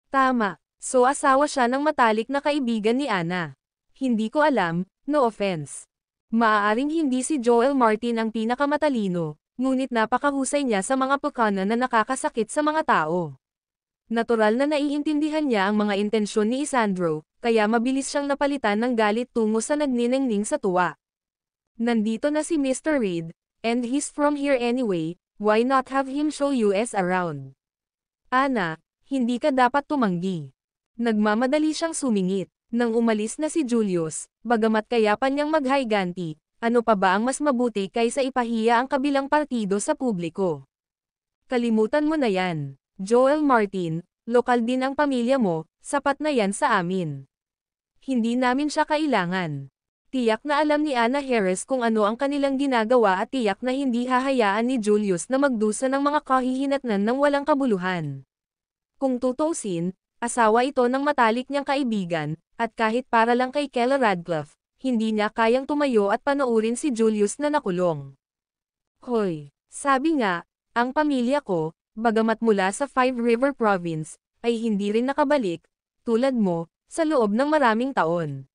Tama, so asawa siya ng matalik na kaibigan ni Anna. Hindi ko alam, no offense. Maaaring hindi si Joel Martin ang pinakamatalino, ngunit napakahusay niya sa mga pagkana na nakakasakit sa mga tao. Natural na naiintindihan niya ang mga intensyon ni Isandro, kaya mabilis siyang napalitan ng galit tungo sa nagniningning sa tuwa. Nandito na si Mr. Reed, and he's from here anyway, why not have him show us around? Ana, hindi ka dapat tumanggi. Nagmamadali siyang sumingit. Nang umalis na si Julius, bagamat kayapan niyang maghayganti, ano pa ba ang mas mabuti kaysa ipahiya ang kabilang partido sa publiko? Kalimutan mo na yan. Joel Martin, lokal din ang pamilya mo, sapat na yan sa amin. Hindi namin siya kailangan. Tiyak na alam ni Anna Harris kung ano ang kanilang ginagawa at tiyak na hindi hahayaan ni Julius na magdusa ng mga kahihinatnan ng walang kabuluhan. Kung tutuusin, asawa ito ng matalik niyang kaibigan, at kahit para lang kay Kela Radcliffe, hindi niya kayang tumayo at panoorin si Julius na nakulong. Hoy, sabi nga, ang pamilya ko, bagamat mula sa Five River Province, ay hindi rin nakabalik, tulad mo, sa loob ng maraming taon.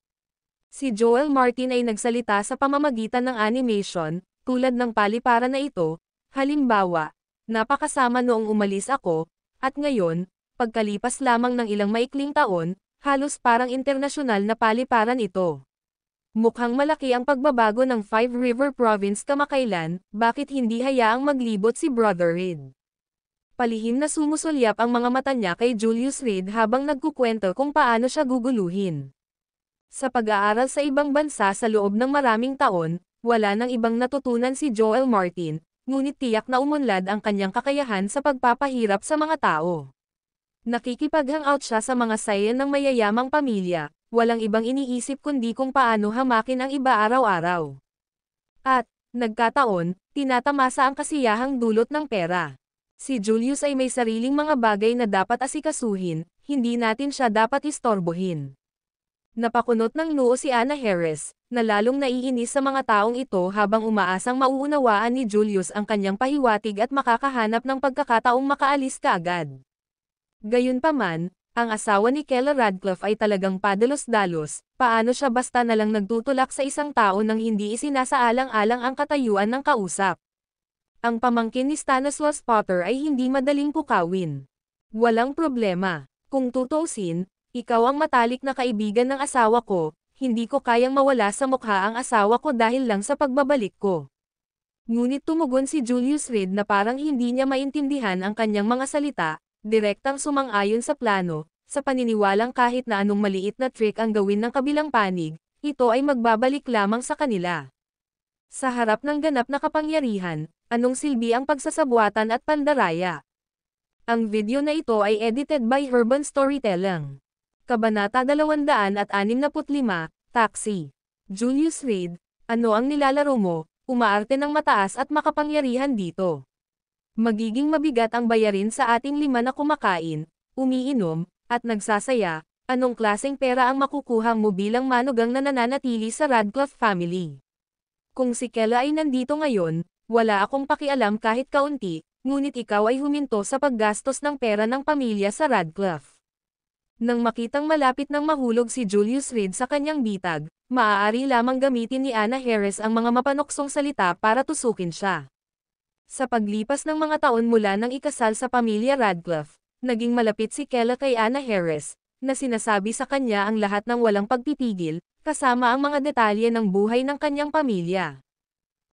Si Joel Martin ay nagsalita sa pamamagitan ng animation, tulad ng paliparan na ito, halimbawa, napakasama noong umalis ako, at ngayon, pagkalipas lamang ng ilang maikling taon, halos parang internasyonal na paliparan ito. Mukhang malaki ang pagbabago ng Five River Province kamakailan, bakit hindi hayaang maglibot si Brother Reed? Palihim na sumusulyap ang mga mata niya kay Julius Reed habang nagkukwento kung paano siya guguluhin. Sa pag-aaral sa ibang bansa sa loob ng maraming taon, wala nang ibang natutunan si Joel Martin, ngunit tiyak na umunlad ang kanyang kakayahan sa pagpapahirap sa mga tao. Nakikipag-hangout siya sa mga sayan ng mayayamang pamilya, walang ibang iniisip kundi kung paano hamakin ang iba araw-araw. At, nagkataon, tinatamasa ang kasiyahang dulot ng pera. Si Julius ay may sariling mga bagay na dapat asikasuhin, hindi natin siya dapat istorbohin. Napakunot ng noo si Anna Harris, na lalong naiinis sa mga taong ito habang umaasang mauunawaan ni Julius ang kanyang pahiwatig at makakahanap ng pagkakataong makaalis kaagad. Gayunpaman, ang asawa ni Kela Radcliffe ay talagang padalos-dalos, paano siya basta na lang nagtutulak sa isang tao nang hindi isinasaalang-alang ang katayuan ng kausap. Ang pamangkin ni Stanislaus Potter ay hindi madaling pukawin. Walang problema. Kung tutuusin, ikaw ang matalik na kaibigan ng asawa ko, hindi ko kayang mawala sa mukha ang asawa ko dahil lang sa pagbabalik ko. Ngunit tumugon si Julius Reed na parang hindi niya maintindihan ang kanyang mga salita, direktang sumang-ayon sa plano, sa paniniwalang kahit na anong maliit na trick ang gawin ng kabilang panig, ito ay magbabalik lamang sa kanila. Sa harap ng ganap na kapangyarihan, anong silbi ang pagsasabuatan at pandaraya? Ang video na ito ay edited by Herban Storytelling. Kabanata 265, Taxi. Julius Reed, ano ang nilalaro mo? Umaarte ng mataas at makapangyarihan dito. Magiging mabigat ang bayarin sa ating 5 na kumakain, umiinom, at nagsasaya. Anong klaseng pera ang makukuha mo bilang manugang na nananatili sa Radcliffe family? Kung si Kela ay nandito ngayon, wala akong pakialam kahit kaunti, ngunit ikaw ay huminto sa paggastos ng pera ng pamilya sa Radcliffe. Nang makitang malapit nang mahulog si Julius Reed sa kanyang bitag, maaari lamang gamitin ni Anna Harris ang mga mapanuksong salita para tusukin siya. Sa paglipas ng mga taon mula nang ikasal sa pamilya Radcliffe, naging malapit si Kela kay Anna Harris, na sinasabi sa kanya ang lahat ng walang pagpipigil, kasama ang mga detalye ng buhay ng kanyang pamilya.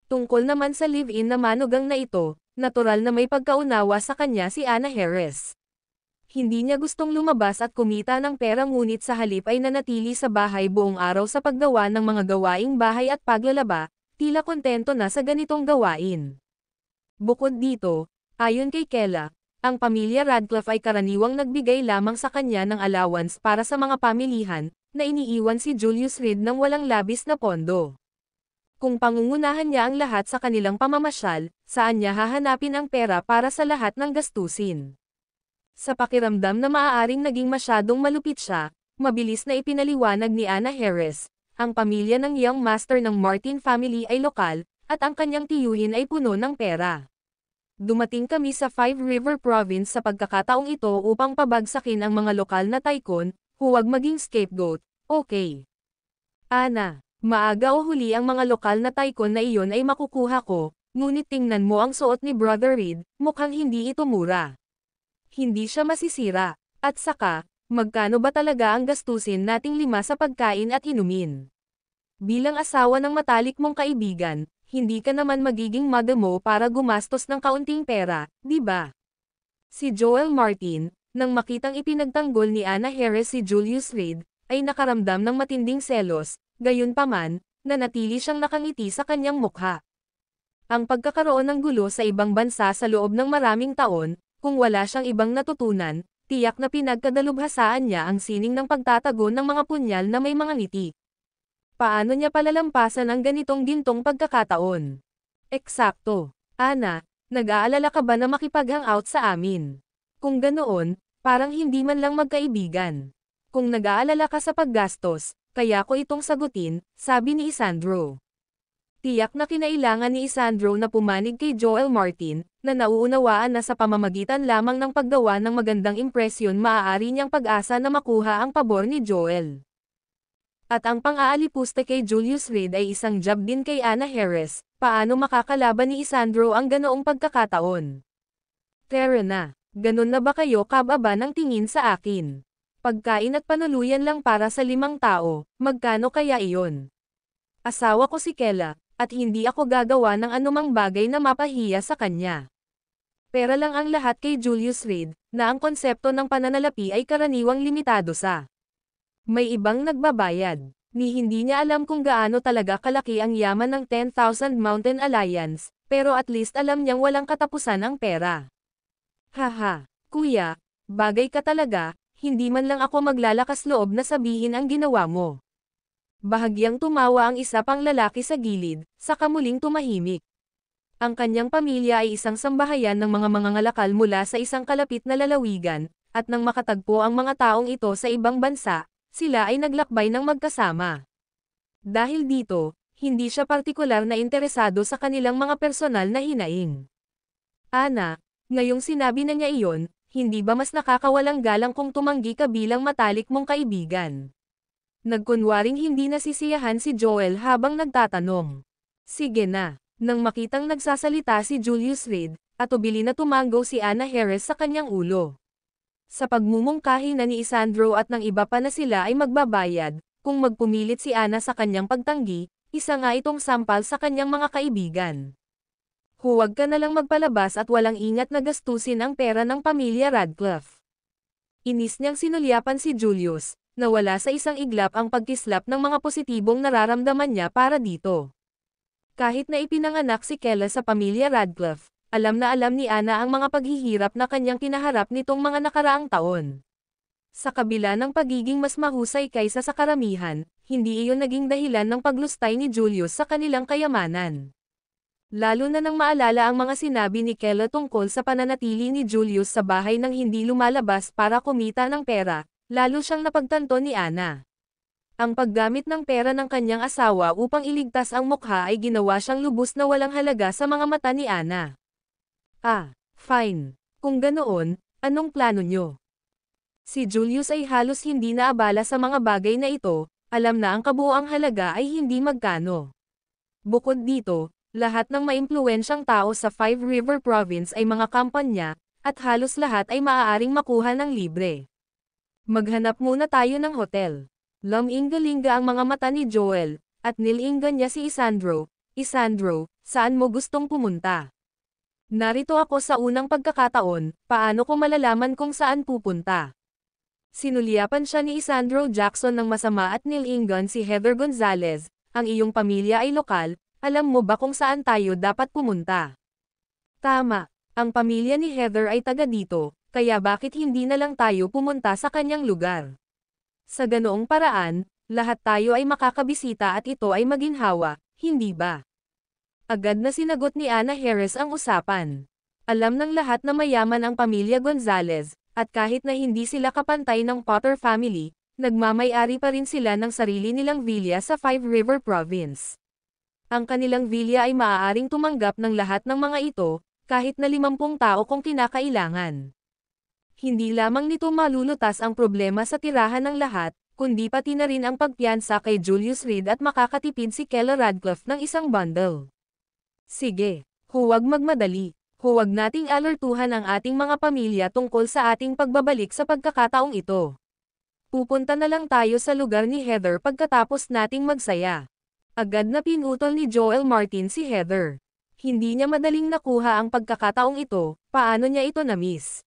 Tungkol naman sa live-in na manugang na ito, natural na may pagkaunawa sa kanya si Anna Harris. Hindi niya gustong lumabas at kumita ng pera ngunit sa halip ay nanatili sa bahay buong araw sa paggawa ng mga gawaing bahay at paglalaba, tila kontento na sa ganitong gawain. Bukod dito, ayon kay Kela, ang pamilya Radcliffe ay karaniwang nagbigay lamang sa kanya ng allowance para sa mga pamilihan, na iniiwan si Julius Reed ng walang labis na pondo. Kung pangungunahan niya ang lahat sa kanilang pamamasyal, saan niya hahanapin ang pera para sa lahat ng gastusin? Sa pakiramdam na maaaring naging masyadong malupit siya, mabilis na ipinaliwanag ni Anna Harris, ang pamilya ng young master ng Martin family ay lokal, at ang kanyang tiyuhin ay puno ng pera. Dumating kami sa Five River Province sa pagkakataong ito upang pabagsakin ang mga lokal na tycoon, huwag maging scapegoat, okay? Ana, maaga o huli ang mga lokal na tycoon na iyon ay makukuha ko, ngunit tingnan mo ang suot ni Brother Reed, mukhang hindi ito mura. Hindi siya masisira, at saka, magkano ba talaga ang gastusin nating 5 sa pagkain at inumin? Bilang asawa ng matalik mong kaibigan, hindi ka naman magiging madamo para gumastos ng kaunting pera, di ba? Si Joel Martin, nang makitang ipinagtanggol ni Anna Harris si Julius Reed, ay nakaramdam ng matinding selos, gayunpaman, nanatili siyang nakangiti sa kanyang mukha. Ang pagkakaroon ng gulo sa ibang bansa sa loob ng maraming taon, kung wala siyang ibang natutunan, tiyak na pinagkadalubhasaan niya ang sining ng pagtatago ng mga punyal na may mga ngiti. Paano niya palalampasan ang ganitong gintong pagkakataon? Eksakto. Ana, nag-aalala ka ba na makipag-hangout sa amin? Kung ganoon, parang hindi man lang magkaibigan. Kung nag-aalala ka sa paggastos, kaya ko itong sagutin, sabi ni Isandro. Tiyak na kinailangan ni Isandro na pumanig kay Joel Martin, na nauunawaan na sa pamamagitan lamang ng paggawa ng magandang impresyon maaari niyang pag-asa na makuha ang pabor ni Joel. At ang pang-aalipusta kay Julius Reed ay isang job din kay Anna Harris, paano makakalaban ni Isandro ang ganoong pagkakataon? Tara na, ganun na ba kayo kababa ng tingin sa akin? Pagkain at panuluyan lang para sa 5 tao, magkano kaya iyon? Asawa ko si Kela, at hindi ako gagawa ng anumang bagay na mapahiya sa kanya. Pera lang ang lahat kay Julius Reed, na ang konsepto ng pananalapi ay karaniwang limitado sa may ibang nagbabayad. Ni hindi niya alam kung gaano talaga kalaki ang yaman ng 10,000 Mountain Alliance, pero at least alam niyang walang katapusan ang pera. Haha, kuya, bagay ka talaga, hindi man lang ako maglalakas loob na sabihin ang ginawa mo. Bahagyang tumawa ang isa pang lalaki sa gilid, saka muling tumahimik. Ang kanyang pamilya ay isang sambahayan ng mga mangangalakal mula sa isang kalapit na lalawigan, at nang makatagpo ang mga taong ito sa ibang bansa, sila ay naglakbay ng magkasama. Dahil dito, hindi siya partikular na interesado sa kanilang mga personal na hinaing. Ana, ngayong sinabi na niya iyon, hindi ba mas nakakawalang galang kung tumanggi ka bilang matalik mong kaibigan? Nagkunwaring hindi nasisiyahan si Joel habang nagtatanong. Sige na, nang makitang nagsasalita si Julius Reed, at ubili na tumanggo si Anna Harris sa kanyang ulo. Sa pagmumungkahi na ni Isandro at ng iba pa na sila ay magbabayad, kung magpumilit si Anna sa kanyang pagtanggi, isa nga itong sampal sa kanyang mga kaibigan. Huwag ka na lang magpalabas at walang ingat na gastusin ang pera ng pamilya Radcliffe. Inis niyang sinulyapan si Julius, na wala sa isang iglap ang pagkislap ng mga positibong nararamdaman niya para dito. Kahit na ipinanganak si Kela sa pamilya Radcliffe, alam na alam ni Anna ang mga paghihirap na kanyang kinaharap nitong mga nakaraang taon. Sa kabila ng pagiging mas mahusay kaysa sa karamihan, hindi iyon naging dahilan ng paglustay ni Julius sa kanilang kayamanan. Lalo na nang maalala ang mga sinabi ni Kela tungkol sa pananatili ni Julius sa bahay nang hindi lumalabas para kumita ng pera, lalo siyang napagtanto ni Ana. Ang paggamit ng pera ng kanyang asawa upang iligtas ang mukha ay ginawa siyang lubos na walang halaga sa mga mata ni Ana. Fine. Kung ganoon, anong plano nyo? Si Julius ay halos hindi naabala sa mga bagay na ito, alam na ang kabuuang halaga ay hindi magkano. Bukod dito, lahat ng maimpluwensyang tao sa Five River Province ay mga kampanya, at halos lahat ay maaaring makuha ng libre. Maghanap muna tayo ng hotel. Lumingalinga ang mga mata ni Joel, at nilinga niya si Isandro. Isandro, saan mo gustong pumunta? Narito ako sa unang pagkakataon, paano ko malalaman kung saan pupunta? Sinulyapan siya ni Isandro Jackson ng masama at nilingan si Heather Gonzalez, ang iyong pamilya ay lokal, alam mo ba kung saan tayo dapat pumunta? Tama, ang pamilya ni Heather ay taga dito, kaya bakit hindi na lang tayo pumunta sa kanyang lugar? Sa ganoong paraan, lahat tayo ay makakabisita at ito ay maginhawa, hindi ba? Agad na sinagot ni Ana Harris ang usapan. Alam ng lahat na mayaman ang pamilya Gonzalez, at kahit na hindi sila kapantay ng Potter family, nagmamay-ari pa rin sila ng sarili nilang villa sa Five River Province. Ang kanilang villa ay maaaring tumanggap ng lahat ng mga ito, kahit na 50 tao kung kinakailangan. Hindi lamang nito malulutas ang problema sa tirahan ng lahat, kundi pati na rin ang pagpiyansa kay Julius Reed at makakatipid si Kela Radcliffe ng isang bundle. Sige, huwag magmadali. Huwag nating alertuhan ang ating mga pamilya tungkol sa ating pagbabalik sa pagkakataong ito. Pupunta na lang tayo sa lugar ni Heather pagkatapos nating magsaya. Agad na pinutol ni Joel Martin si Heather. Hindi niya madaling nakuha ang pagkakataong ito, paano niya ito na-miss?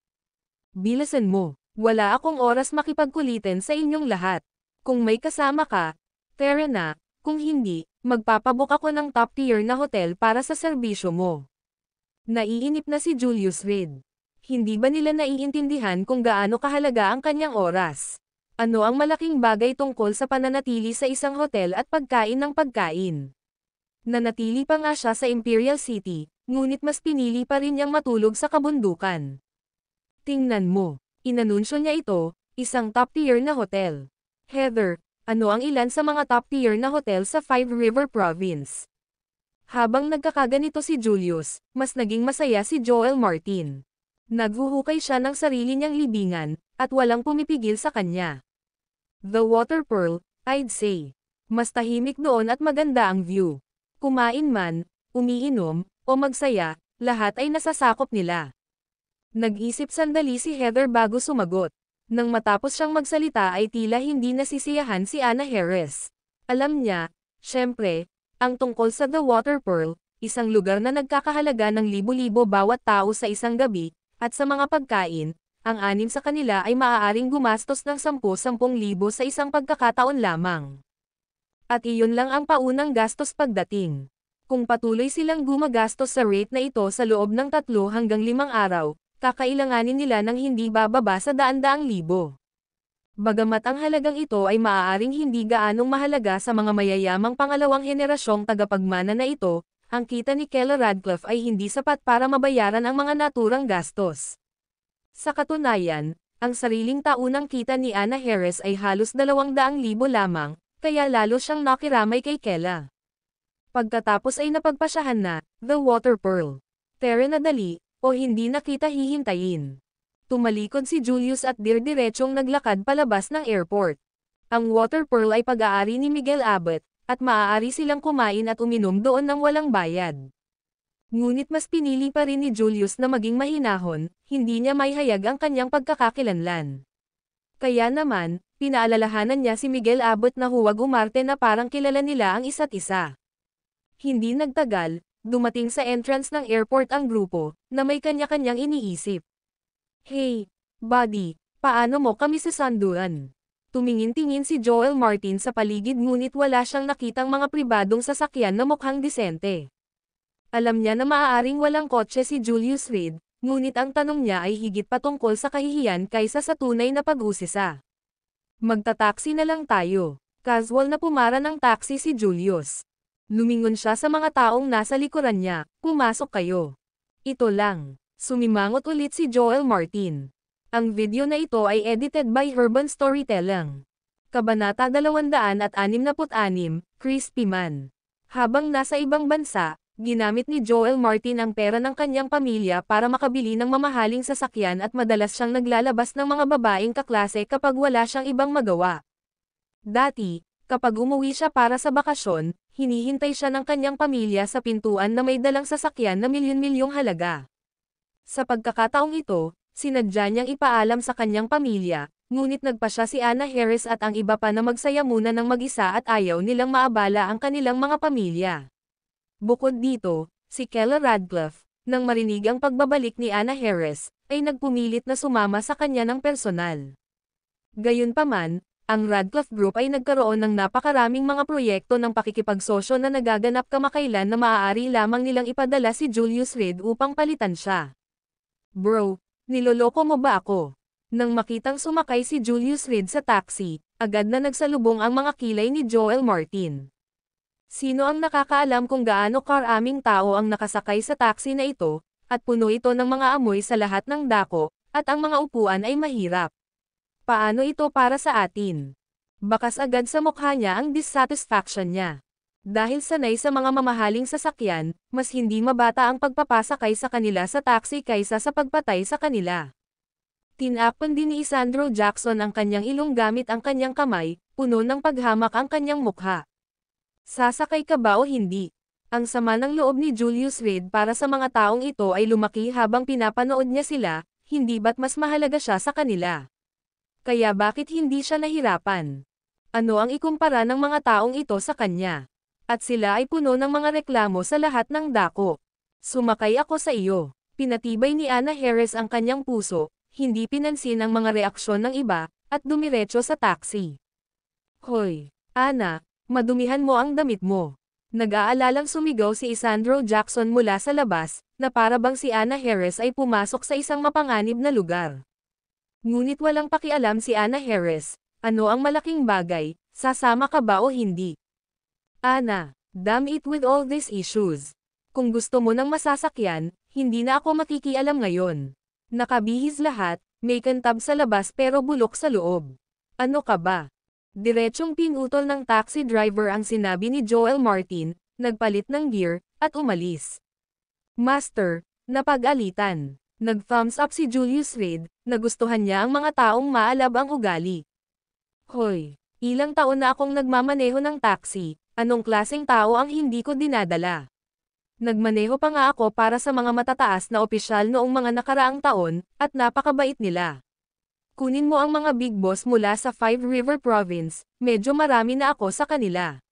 Bilisan mo, wala akong oras makipagkulitin sa inyong lahat. Kung may kasama ka, tara na, kung hindi, magpapabook ako ng top tier na hotel para sa serbisyo mo. Naiinip na si Julius Reed. Hindi ba nila naiintindihan kung gaano kahalaga ang kanyang oras? Ano ang malaking bagay tungkol sa pananatili sa isang hotel at pagkain ng pagkain? Nanatili pa nga siya sa Imperial City, ngunit mas pinili pa rin niyang matulog sa kabundukan. Tingnan mo, inanunsyo niya ito, isang top-tier na hotel. Heather, ano ang ilan sa mga top-tier na hotel sa Five River Province? Habang nagkakaganito si Julius, mas naging masaya si Joel Martin. Naghuhukay siya ng sarili niyang libingan, at walang pumipigil sa kanya. The Water Pearl, I'd say. Mas tahimik doon at maganda ang view. Kumain man, umiinom, o magsaya, lahat ay nasasakop nila. Nag-isip sandali si Heather bago sumagot. Nang matapos siyang magsalita ay tila hindi nasisiyahan si Ana Harris. Alam niya, syempre, ang tungkol sa The Water Pearl, isang lugar na nagkakahalaga ng libo-libo bawat tao sa isang gabi, at sa mga pagkain, ang 6 sa kanila ay maaaring gumastos ng 10,000 sa isang pagkakataon lamang. At iyon lang ang paunang gastos pagdating. Kung patuloy silang gumagastos sa rate na ito sa loob ng 3 hanggang 5 araw, kakailanganin nila ng hindi bababa sa daan-daang libo. Bagamat ang halagang ito ay maaaring hindi gaanong mahalaga sa mga mayayamang pangalawang henerasyong tagapagmana na ito, ang kita ni Kela Radcliffe ay hindi sapat para mabayaran ang mga naturang gastos. Sa katunayan, ang sariling taunang kita ni Ana Harris ay halos 200,000 lamang, kaya lalo siyang nakiramay kay Kela. Pagkatapos ay napagpasyahan na, The Water Pearl. Tara na dali, o hindi na kita hihintayin. Tumalikod si Julius at dirdiretsong naglakad palabas ng airport. Ang Water Pearl ay pag-aari ni Miguel Abbott, at maaari silang kumain at uminom doon ng walang bayad. Ngunit mas pinili pa rin ni Julius na maging mahinahon, hindi niya maihayag ang kanyang pagkakakilanlan. Kaya naman, pinaalalahanan niya si Miguel Abbott na huwag umarte na parang kilala nila ang isa't isa. Hindi nagtagal, dumating sa entrance ng airport ang grupo, na may kanya-kanyang iniisip. Hey, buddy, paano mo kami sasanduan? Tumingin-tingin si Joel Martin sa paligid ngunit wala siyang nakitang mga pribadong sasakyan na mukhang disente. Alam niya na maaaring walang kotse si Julius Reed, ngunit ang tanong niya ay higit patungkol sa kahihiyan kaysa sa tunay na pag-usisa. Magtataksi na lang tayo. Casual na pumara ng taxi si Julius. Lumingon siya sa mga taong nasa likuran niya, pumasok kayo. Ito lang. Sumimangot ulit si Joel Martin. Ang video na ito ay edited by Urban Storytelling. Kabanata 266, Crispy Man. Habang nasa ibang bansa, ginamit ni Joel Martin ang pera ng kanyang pamilya para makabili ng mamahaling sasakyan at madalas siyang naglalabas ng mga babaeng kaklase kapag wala siyang ibang magawa. Dati, kapag umuwi siya para sa bakasyon, hinihintay siya ng kanyang pamilya sa pintuan na may dalang sasakyan na milyon-milyong halaga. Sa pagkakataong ito, sinadya niyang ipaalam sa kanyang pamilya, ngunit nagpa siya si Anna Harris at ang iba pa na magsaya muna ng mag-isa at ayaw nilang maabala ang kanilang mga pamilya. Bukod dito, si Kella Radcliffe, nang marinig ang pagbabalik ni Anna Harris, ay nagpumilit na sumama sa kanya ng personal. Gayunpaman, ang Radcliffe Group ay nagkaroon ng napakaraming mga proyekto ng pakikipagsosyo na nagaganap kamakailan na maaari lamang nilang ipadala si Julius Reed upang palitan siya. Bro, niloloko mo ba ako? Nang makitang sumakay si Julius Reed sa taxi, agad na nagsalubong ang mga kilay ni Joel Martin. Sino ang nakakaalam kung gaano karaming tao ang nakasakay sa taxi na ito, at puno ito ng mga amoy sa lahat ng dako, at ang mga upuan ay mahirap. Paano ito para sa atin? Bakas agad sa mukha niya ang dissatisfaction niya. Dahil sanay sa mga mamahaling sasakyan, mas hindi mabata ang pagpapasakay sa kanila sa taxi kaysa sa pagpatay sa kanila. Tinakpan din ni Isandro Jackson ang kanyang ilong gamit ang kanyang kamay, puno ng paghamak ang kanyang mukha. Sasakay ka ba o hindi? Ang sama ng loob ni Julius Reed para sa mga taong ito ay lumaki habang pinapanood niya sila, hindi ba't mas mahalaga siya sa kanila? Kaya bakit hindi siya nahirapan? Ano ang ikumpara ng mga taong ito sa kanya? At sila ay puno ng mga reklamo sa lahat ng dako. Sumakay ako sa iyo. Pinatibay ni Anna Harris ang kanyang puso, hindi pinansin ang mga reaksyon ng iba, at dumiretso sa taxi. Hoy, Anna, madumihan mo ang damit mo. Nag-aalalang sumigaw si Isandro Jackson mula sa labas, na para bang si Anna Harris ay pumasok sa isang mapanganib na lugar. Ngunit walang pakialam si Anna Harris, ano ang malaking bagay, sasama ka ba o hindi? Anna, damn it with all these issues. Kung gusto mo ng masasakyan, hindi na ako makikialam ngayon. Nakabihis lahat, may kantab sa labas pero bulok sa loob. Ano ka ba? Diretsong pinutol ng taxi driver ang sinabi ni Joel Martin, nagpalit ng gear, at umalis. Master, napag-alitan. Nag-thumbs up si Julius Reed, nagustuhan niya ang mga taong maalab ang ugali. Hoy, ilang taon na akong nagmamaneho ng taxi, anong klaseng tao ang hindi ko dinadala? Nagmaneho pa nga ako para sa mga matataas na opisyal noong mga nakaraang taon, at napakabait nila. Kunin mo ang mga big boss mula sa Five River Province, medyo marami na ako sa kanila.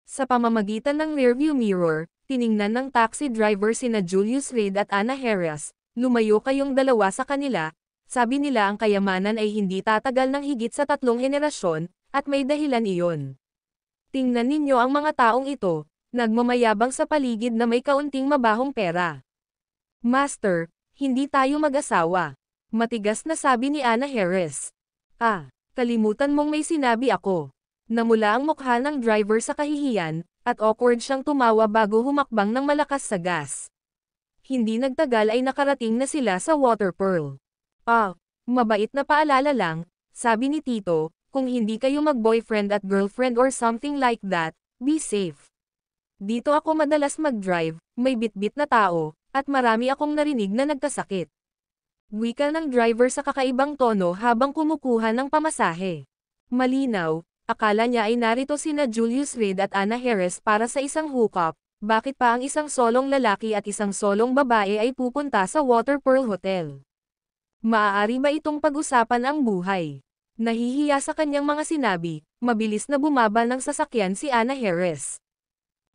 Sa pamamagitan ng rearview mirror, tiningnan ng taxi driver sina Julius Reed at Anna Harris, lumayo kayong dalawa sa kanila, sabi nila ang kayamanan ay hindi tatagal ng higit sa 3 henerasyon, at may dahilan iyon. Tingnan ninyo ang mga taong ito, nagmamayabang sa paligid na may kaunting mabahong pera. Master, hindi tayo mag-asawa. Matigas na sabi ni Anna Harris. Kalimutan mong may sinabi ako. Namula ang mukha ng driver sa kahihiyan, at awkward siyang tumawa bago humakbang ng malakas sa gas. Hindi nagtagal ay nakarating na sila sa Water Pearl. Mabait na paalala lang, sabi ni Tito, kung hindi kayo mag-boyfriend at girlfriend or something like that, be safe. Dito ako madalas mag-drive, may bitbit na tao, at marami akong narinig na nagkasakit. Wika ng driver sa kakaibang tono habang kumukuha ng pamasahe. Malinaw, akala niya ay narito sina Julius Reed at Anna Harris para sa isang hookup, bakit pa ang isang solong lalaki at isang solong babae ay pupunta sa Water Pearl Hotel? Maaari ba itong pag-usapan ang buhay? Nahihiya sa kanyang mga sinabi, mabilis na bumaba ng sasakyan si Anna Harris.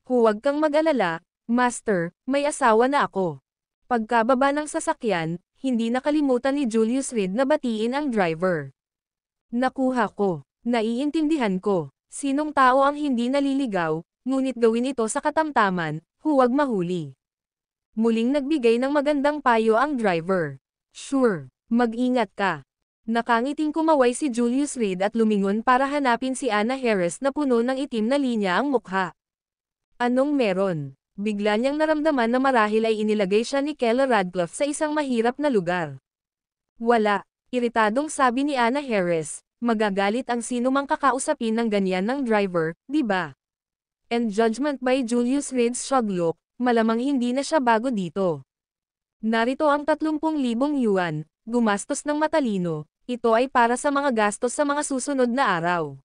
Huwag kang mag-alala, Master, may asawa na ako. Pagkababa ng sasakyan, hindi nakalimutan ni Julius Reed na batiin ang driver. Nakuha ko, naiintindihan ko, sinong tao ang hindi naliligaw, ngunit gawin ito sa katamtaman, huwag mahuli. Muling nagbigay ng magandang payo ang driver. Sure, mag-ingat ka. Nakangiting kumaway si Julius Reed at lumingon para hanapin si Anna Harris na puno ng itim na linya ang mukha. Anong meron? Bigla niyang naramdaman na marahil ay inilagay siya ni Keller Radcliffe sa isang mahirap na lugar. Wala, iritadong sabi ni Anna Harris, magagalit ang sino mang kakausapin ng ganyan ng driver, di ba? And judgment by Julius Reed's shug look, malamang hindi na siya bago dito. Narito ang 30,000 yuan, gumastos ng matalino, ito ay para sa mga gastos sa mga susunod na araw.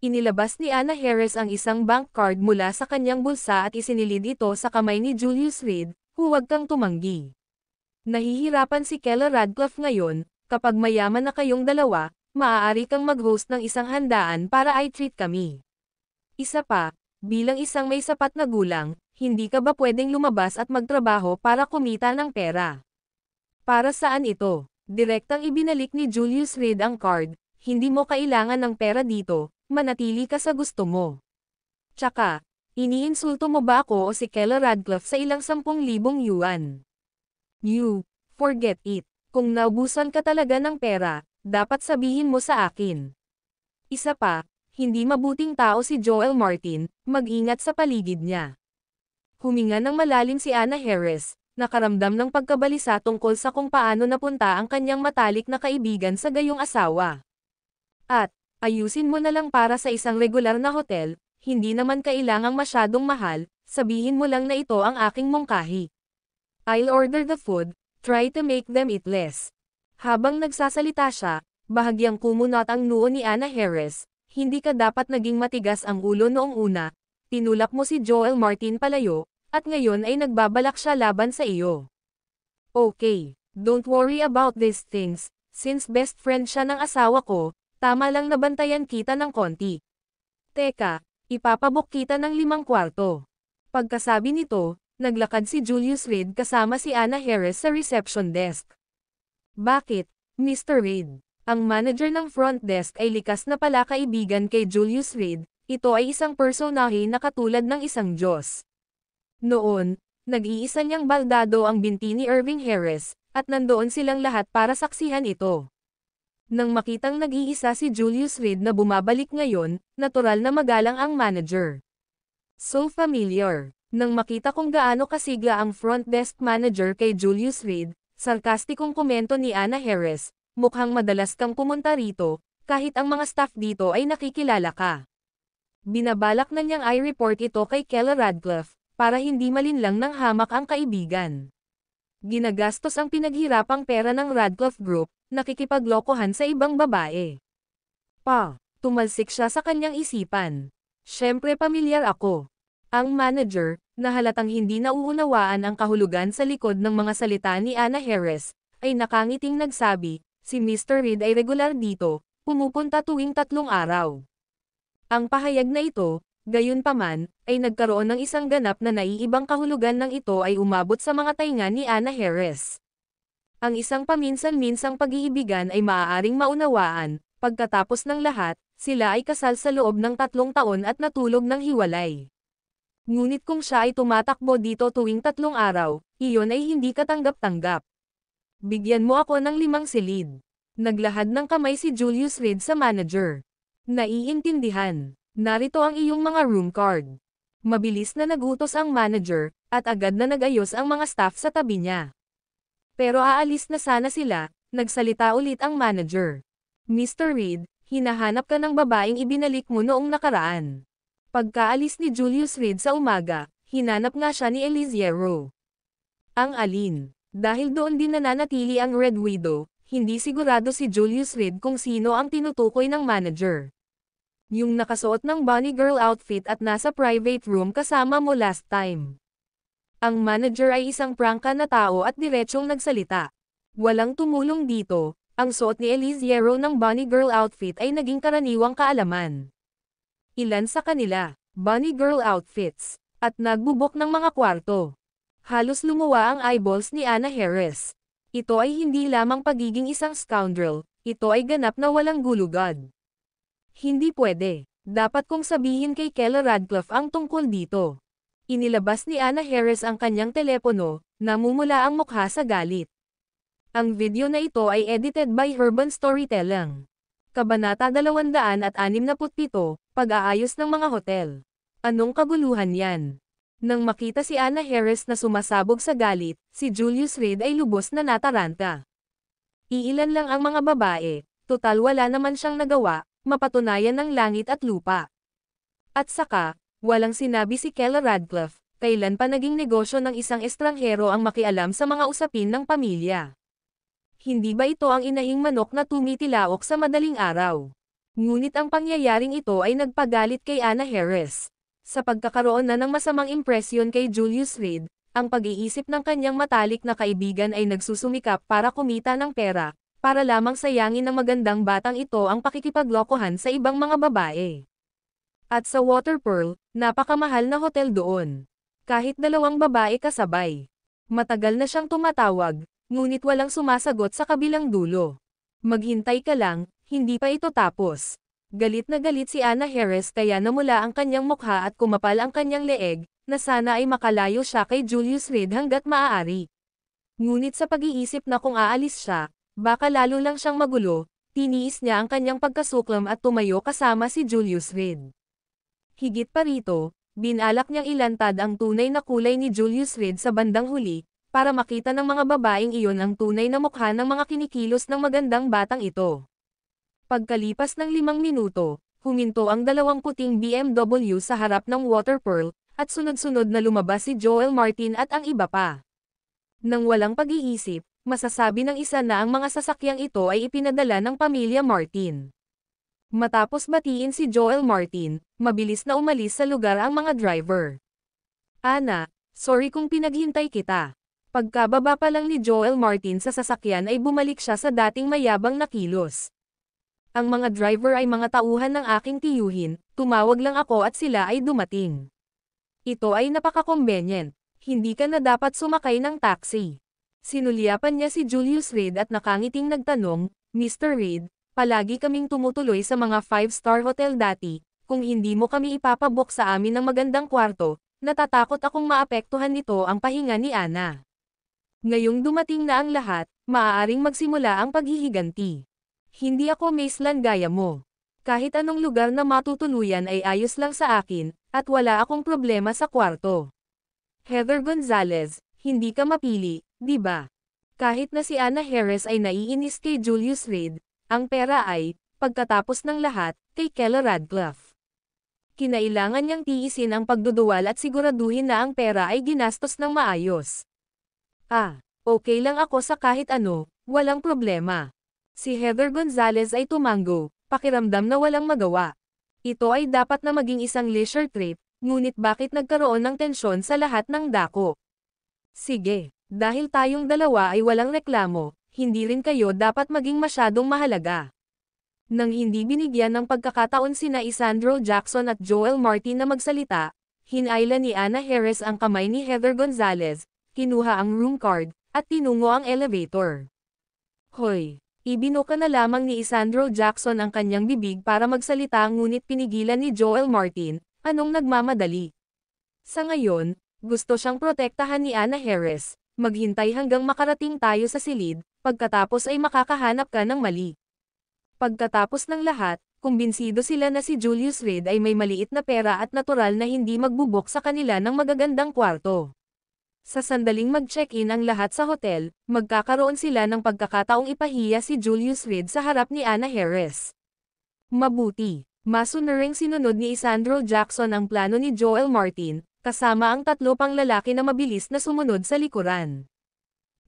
Inilabas ni Anna Harris ang isang bank card mula sa kanyang bulsa at isinilid ito sa kamay ni Julius Reed, huwag kang tumanggi. Nahihirapan si Keller Radcliffe ngayon, kapag mayaman na kayong dalawa, maaari kang mag-host ng isang handaan para i-treat kami. Isa pa, bilang isang may sapat na gulang, hindi ka ba pwedeng lumabas at magtrabaho para kumita ng pera? Para saan ito? Direktang ibinalik ni Julius Reed ang card, hindi mo kailangan ng pera dito, manatili ka sa gusto mo. Tsaka, iniinsulto mo ba ako o si Keller Radcliffe sa ilang 10,000 yuan? You, forget it. Kung naubusan ka talaga ng pera, dapat sabihin mo sa akin. Isa pa, hindi mabuting tao si Joel Martin, mag-ingat sa paligid niya. Huminga ng malalim si Anna Harris, nakaramdam ng pagkabalisa tungkol sa kung paano napunta ang kanyang matalik na kaibigan sa gayong asawa. At, ayusin mo na lang para sa isang regular na hotel, hindi naman kailangang masyadong mahal, sabihin mo lang na ito ang aking mungkahi. I'll order the food, try to make them eat less. Habang nagsasalita siya, bahagyang kumunot ang noo ni Anna Harris, hindi ka dapat naging matigas ang ulo noong una, tinulak mo si Joel Martin palayo, at ngayon ay nagbabalak siya laban sa iyo. Okay, don't worry about these things, since best friend siya ng asawa ko, tama lang nabantayan kita ng konti. Teka, ipapabok kita ng 5 kwarto. Pagkasabi nito, naglakad si Julius Reed kasama si Anna Harris sa reception desk. Bakit, Mr. Reed? Ang manager ng front desk ay likas na pala kaibigan kay Julius Reed, ito ay isang personahe na katulad ng isang Diyos. Noon, nag-iisa niyang baldado ang binti ni Irving Harris, at nandoon silang lahat para saksihan ito. Nang makitang nag-iisa si Julius Reed na bumabalik ngayon, natural na magalang ang manager. So familiar. Nang makita kung gaano kasigla ang front desk manager kay Julius Reed, sarkastikong komento ni Anna Harris, mukhang madalas kang pumunta rito, kahit ang mga staff dito ay nakikilala ka. Binabalak na niyang i-report ito kay Keller Radcliffe, para hindi malinlang ng hamak ang kaibigan. Ginagastos ang pinaghirapang pera ng Radcliffe Group, nakikipaglokohan sa ibang babae. Tumalsik siya sa kanyang isipan. Siyempre pamilyar ako. Ang manager, na halatang hindi nauunawaan ang kahulugan sa likod ng mga salita ni Anna Harris, ay nakangiting nagsabi, si Mr. Reed ay regular dito, pumupunta tuwing 3 araw. Ang pahayag na ito, gayunpaman, ay nagkaroon ng isang ganap na naiibang kahulugan ng ito ay umabot sa mga tainga ni Anna Harris. Ang isang paminsan-minsang pag-iibigan ay maaaring maunawaan, pagkatapos ng lahat, sila ay kasal sa loob ng 3 taon at natulog ng hiwalay. Ngunit kung siya ay tumatakbo dito tuwing 3 araw, iyon ay hindi katanggap-tanggap. Bigyan mo ako ng 5 silid. Naglahad ng kamay si Julius Reed sa manager. Naiintindihan. Narito ang iyong mga room card. Mabilis na nagutos ang manager, at agad na nag-ayos ang mga staff sa tabi niya. Pero aalis na sana sila, nagsalita ulit ang manager. Mr. Reed, hinahanap ka ng babaeng ibinalik mo noong nakaraan. Pagkaalis ni Julius Reed sa umaga, hinanap nga siya ni Eliziero. Ang alin? Dahil doon din nananatili ang Red Widow, hindi sigurado si Julius Reed kung sino ang tinutukoy ng manager. Yung nakasuot ng bunny girl outfit at nasa private room kasama mo last time. Ang manager ay isang prangka na tao at diretsyong nagsalita. Walang tumulong dito, ang suot ni Eliziero ng bunny girl outfit ay naging karaniwang kaalaman. Ilan sa kanila, bunny girl outfits, at nagbubok ng mga kwarto. Halos lumuwa ang eyeballs ni Anna Harris. Ito ay hindi lamang pagiging isang scoundrel, ito ay ganap na walang gulugad. Hindi pwede. Dapat kong sabihin kay Keller Radcliffe ang tungkol dito. Inilabas ni Anna Harris ang kanyang telepono, namumula ang mukha sa galit. Ang video na ito ay edited by Urban Storytelling. Kabanata 267, Pag-aayos ng mga hotel. Anong kaguluhan yan? Nang makita si Anna Harris na sumasabog sa galit, si Julius Reed ay lubos na nataranta. Iilan lang ang mga babae, total wala naman siyang nagawa, mapatunayan ng langit at lupa. At saka, walang sinabi si Kella Radcliffe, kailan pa naging negosyo ng isang estranghero ang makialam sa mga usapin ng pamilya. Hindi ba ito ang inahing manok na tumitilaok sa madaling araw? Ngunit ang pangyayaring ito ay nagpagalit kay Anna Harris. Sa pagkakaroon na ng masamang impresyon kay Julius Reed, ang pag-iisip ng kanyang matalik na kaibigan ay nagsusumikap para kumita ng pera, para lamang sayangin ng magandang batang ito ang pakikipaglokohan sa ibang mga babae. At sa Water Pearl, napakamahal na hotel doon. Kahit 2 babae kasabay. Matagal na siyang tumatawag, ngunit walang sumasagot sa kabilang dulo. Maghintay ka lang, hindi pa ito tapos. Galit na galit si Anna Harris kaya namula ang kanyang mukha at kumapal ang kanyang leeg, na sana ay makalayo siya kay Julius Reed hanggat maaari. Ngunit sa pag-iisip na kung aalis siya, baka lalo lang siyang magulo, tiniis niya ang kanyang pagkasuklam at tumayo kasama si Julius Reed. Higit pa rito, binalak niyang ilantad ang tunay na kulay ni Julius Reed sa bandang huli, para makita ng mga babaeng iyon ang tunay na mukha ng mga kinikilos ng magandang batang ito. Pagkalipas ng 5 minuto, huminto ang 2 puting BMW sa harap ng Water Pearl, at sunod-sunod na lumabas si Joel Martin at ang iba pa. Nang walang pag-iisip, masasabi ng isa na ang mga sasakyang ito ay ipinadala ng pamilya Martin. Matapos batiin si Joel Martin, mabilis na umalis sa lugar ang mga driver. Ana, sorry kung pinaghintay kita. Pagkababa pa lang ni Joel Martin sa sasakyan ay bumalik siya sa dating mayabang na kilos. Ang mga driver ay mga tauhan ng aking tiyuhin, tumawag lang ako at sila ay dumating. Ito ay napaka-convenient, hindi ka na dapat sumakay ng taxi. Sinulyapan niya si Julius Reed at nakangiting nagtanong, Mr. Reed, palagi kaming tumutuloy sa mga 5-star hotel dati, kung hindi mo kami ipapabook sa amin ng magandang kwarto, natatakot akong maapektuhan nito ang pahinga ni Anna. Ngayong dumating na ang lahat, maaaring magsimula ang paghihiganti. Hindi ako maislan gaya mo. Kahit anong lugar na matutuluyan ay ayos lang sa akin, at wala akong problema sa kwarto. Heather Gonzalez, hindi ka mapili, di ba? Kahit na si Anna Harris ay naiinis kay Julius Reed, ang pera ay, pagkatapos ng lahat, kay Kella Radcliffe. Kinailangan niyang tiisin ang pagduduwal at siguraduhin na ang pera ay ginastos ng maayos. Okay lang ako sa kahit ano, walang problema. Si Heather Gonzalez ay tumango, pakiramdam na walang magawa. Ito ay dapat na maging isang leisure trip, ngunit bakit nagkaroon ng tensyon sa lahat ng dako? Sige, dahil tayong dalawa ay walang reklamo, hindi rin kayo dapat maging masyadong mahalaga. Nang hindi binigyan ng pagkakataon sina Isandro Jackson at Joel Martin na magsalita, hinayla ni Anna Harris ang kamay ni Heather Gonzalez, kinuha ang room card, at tinungo ang elevator. Hoy! Ibinuka na lamang ni Isandro Jackson ang kanyang bibig para magsalita ngunit pinigilan ni Joel Martin, anong nagmamadali. Sa ngayon, gusto siyang protektahan ni Anna Harris, maghintay hanggang makarating tayo sa silid, pagkatapos ay makakahanap ka ng mali. Pagkatapos ng lahat, kumbinsido sila na si Julius Reed ay may maliit na pera at natural na hindi magbubok sa kanila ng magagandang kwarto. Sa sandaling mag-check-in ang lahat sa hotel, magkakaroon sila ng pagkakataong ipahiya si Julius Reed sa harap ni Anna Harris. Mabuti, masunuring sinunod ni Isandro Jackson ang plano ni Joel Martin, kasama ang 3 pang lalaki na mabilis na sumunod sa likuran.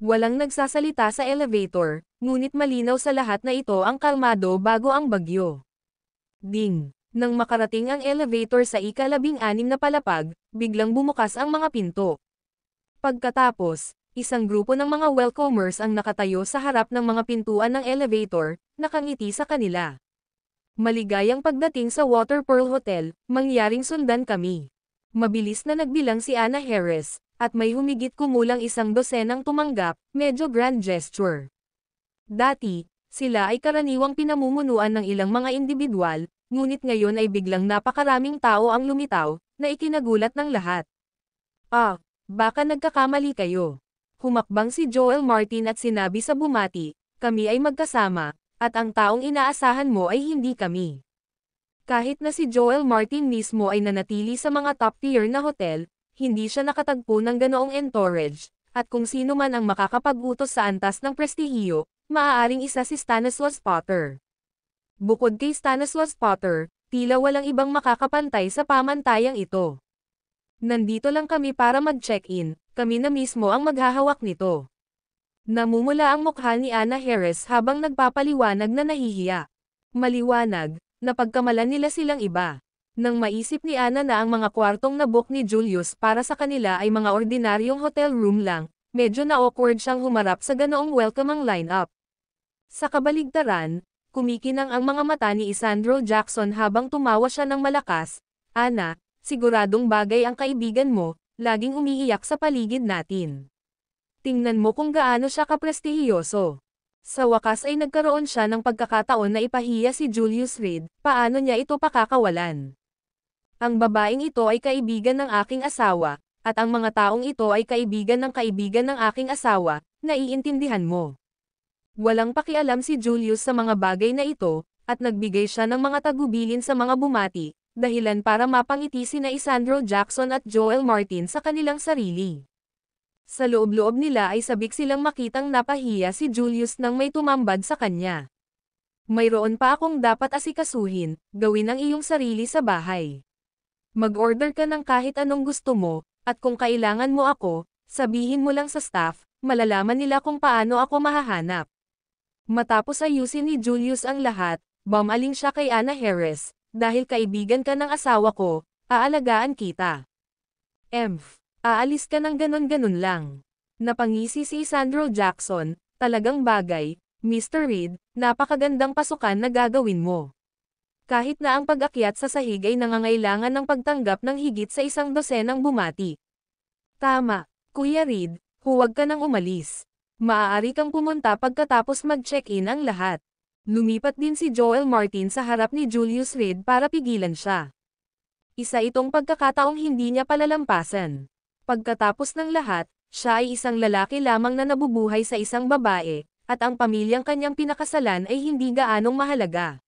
Walang nagsasalita sa elevator, ngunit malinaw sa lahat na ito ang kalmado bago ang bagyo. Ding! Nang makarating ang elevator sa ika-16 na palapag, biglang bumukas ang mga pinto. Pagkatapos, isang grupo ng mga welcomers ang nakatayo sa harap ng mga pintuan ng elevator, nakangiti sa kanila. Maligayang pagdating sa Water Pearl Hotel, mangyaring sundan kami. Mabilis na nagbilang si Anna Harris, at may humigit kumulang 12 tumanggap, medyo grand gesture. Dati, sila ay karaniwang pinamumunuan ng ilang mga individual, ngunit ngayon ay biglang napakaraming tao ang lumitaw, na ikinagulat ng lahat. Baka nagkakamali kayo. Humakbang si Joel Martin at sinabi sa bumati, kami ay magkasama, at ang taong inaasahan mo ay hindi kami. Kahit na si Joel Martin mismo ay nanatili sa mga top-tier na hotel, hindi siya nakatagpo ng ganoong entourage, at kung sino man ang makakapag-utos sa antas ng prestihiyo, maaaring isa si Stanislaus Potter. Bukod kay Stanislaus Potter, tila walang ibang makakapantay sa pamantayang ito. Nandito lang kami para mag-check-in, kami na mismo ang maghahawak nito. Namumula ang mukha ni Anna Harris habang nagpapaliwanag na nahihiya. Maliwanag, napagkamalan nila silang iba. Nang maisip ni Anna na ang mga kwartong na-book ni Julius para sa kanila ay mga ordinaryong hotel room lang, medyo na-awkward siyang humarap sa ganoong welcoming lineup. Sa kabaligtaran, kumikinang ang mga mata ni Isandro Jackson habang tumawa siya ng malakas. Anna, siguradong bagay ang kaibigan mo, laging umiiyak sa paligid natin. Tingnan mo kung gaano siya kaprestihiyoso. Sa wakas ay nagkaroon siya ng pagkakataon na ipahiya si Julius Reed, paano niya ito pakakawalan? Ang babaeng ito ay kaibigan ng aking asawa, at ang mga taong ito ay kaibigan ng aking asawa, naiintindihan mo. Walang pakialam si Julius sa mga bagay na ito, at nagbigay siya ng mga tagubilin sa mga bumati, dahilan para mapangiti sina Isandro Jackson at Joel Martin sa kanilang sarili. Sa loob-loob nila ay sabik silang makitang napahiya si Julius nang may tumambad sa kanya. Mayroon pa akong dapat asikasuhin, gawin ang iyong sarili sa bahay. Mag-order ka ng kahit anong gusto mo, at kung kailangan mo ako, sabihin mo lang sa staff, malalaman nila kung paano ako mahahanap. Matapos ayusin ni Julius ang lahat, bumaling siya kay Anna Harris, dahil kaibigan ka ng asawa ko, aalagaan kita. Aalis ka ng ganon-ganon lang. Napangisi si Isandro Jackson, talagang bagay, Mr. Reed, napakagandang pasukan na gagawin mo. Kahit na ang pag-akyat sa sahig ay nangangailangan ng pagtanggap ng higit sa 100 bumati. Tama, Kuya Reed, huwag ka nang umalis. Maaari kang pumunta pagkatapos mag-check-in ang lahat. Lumipat din si Joel Martin sa harap ni Julius Reed para pigilan siya. Isa itong pagkakataong hindi niya palalampasan. Pagkatapos ng lahat, siya ay isang lalaki lamang na nabubuhay sa isang babae, at ang pamilyang kanyang pinakasalan ay hindi gaanong mahalaga.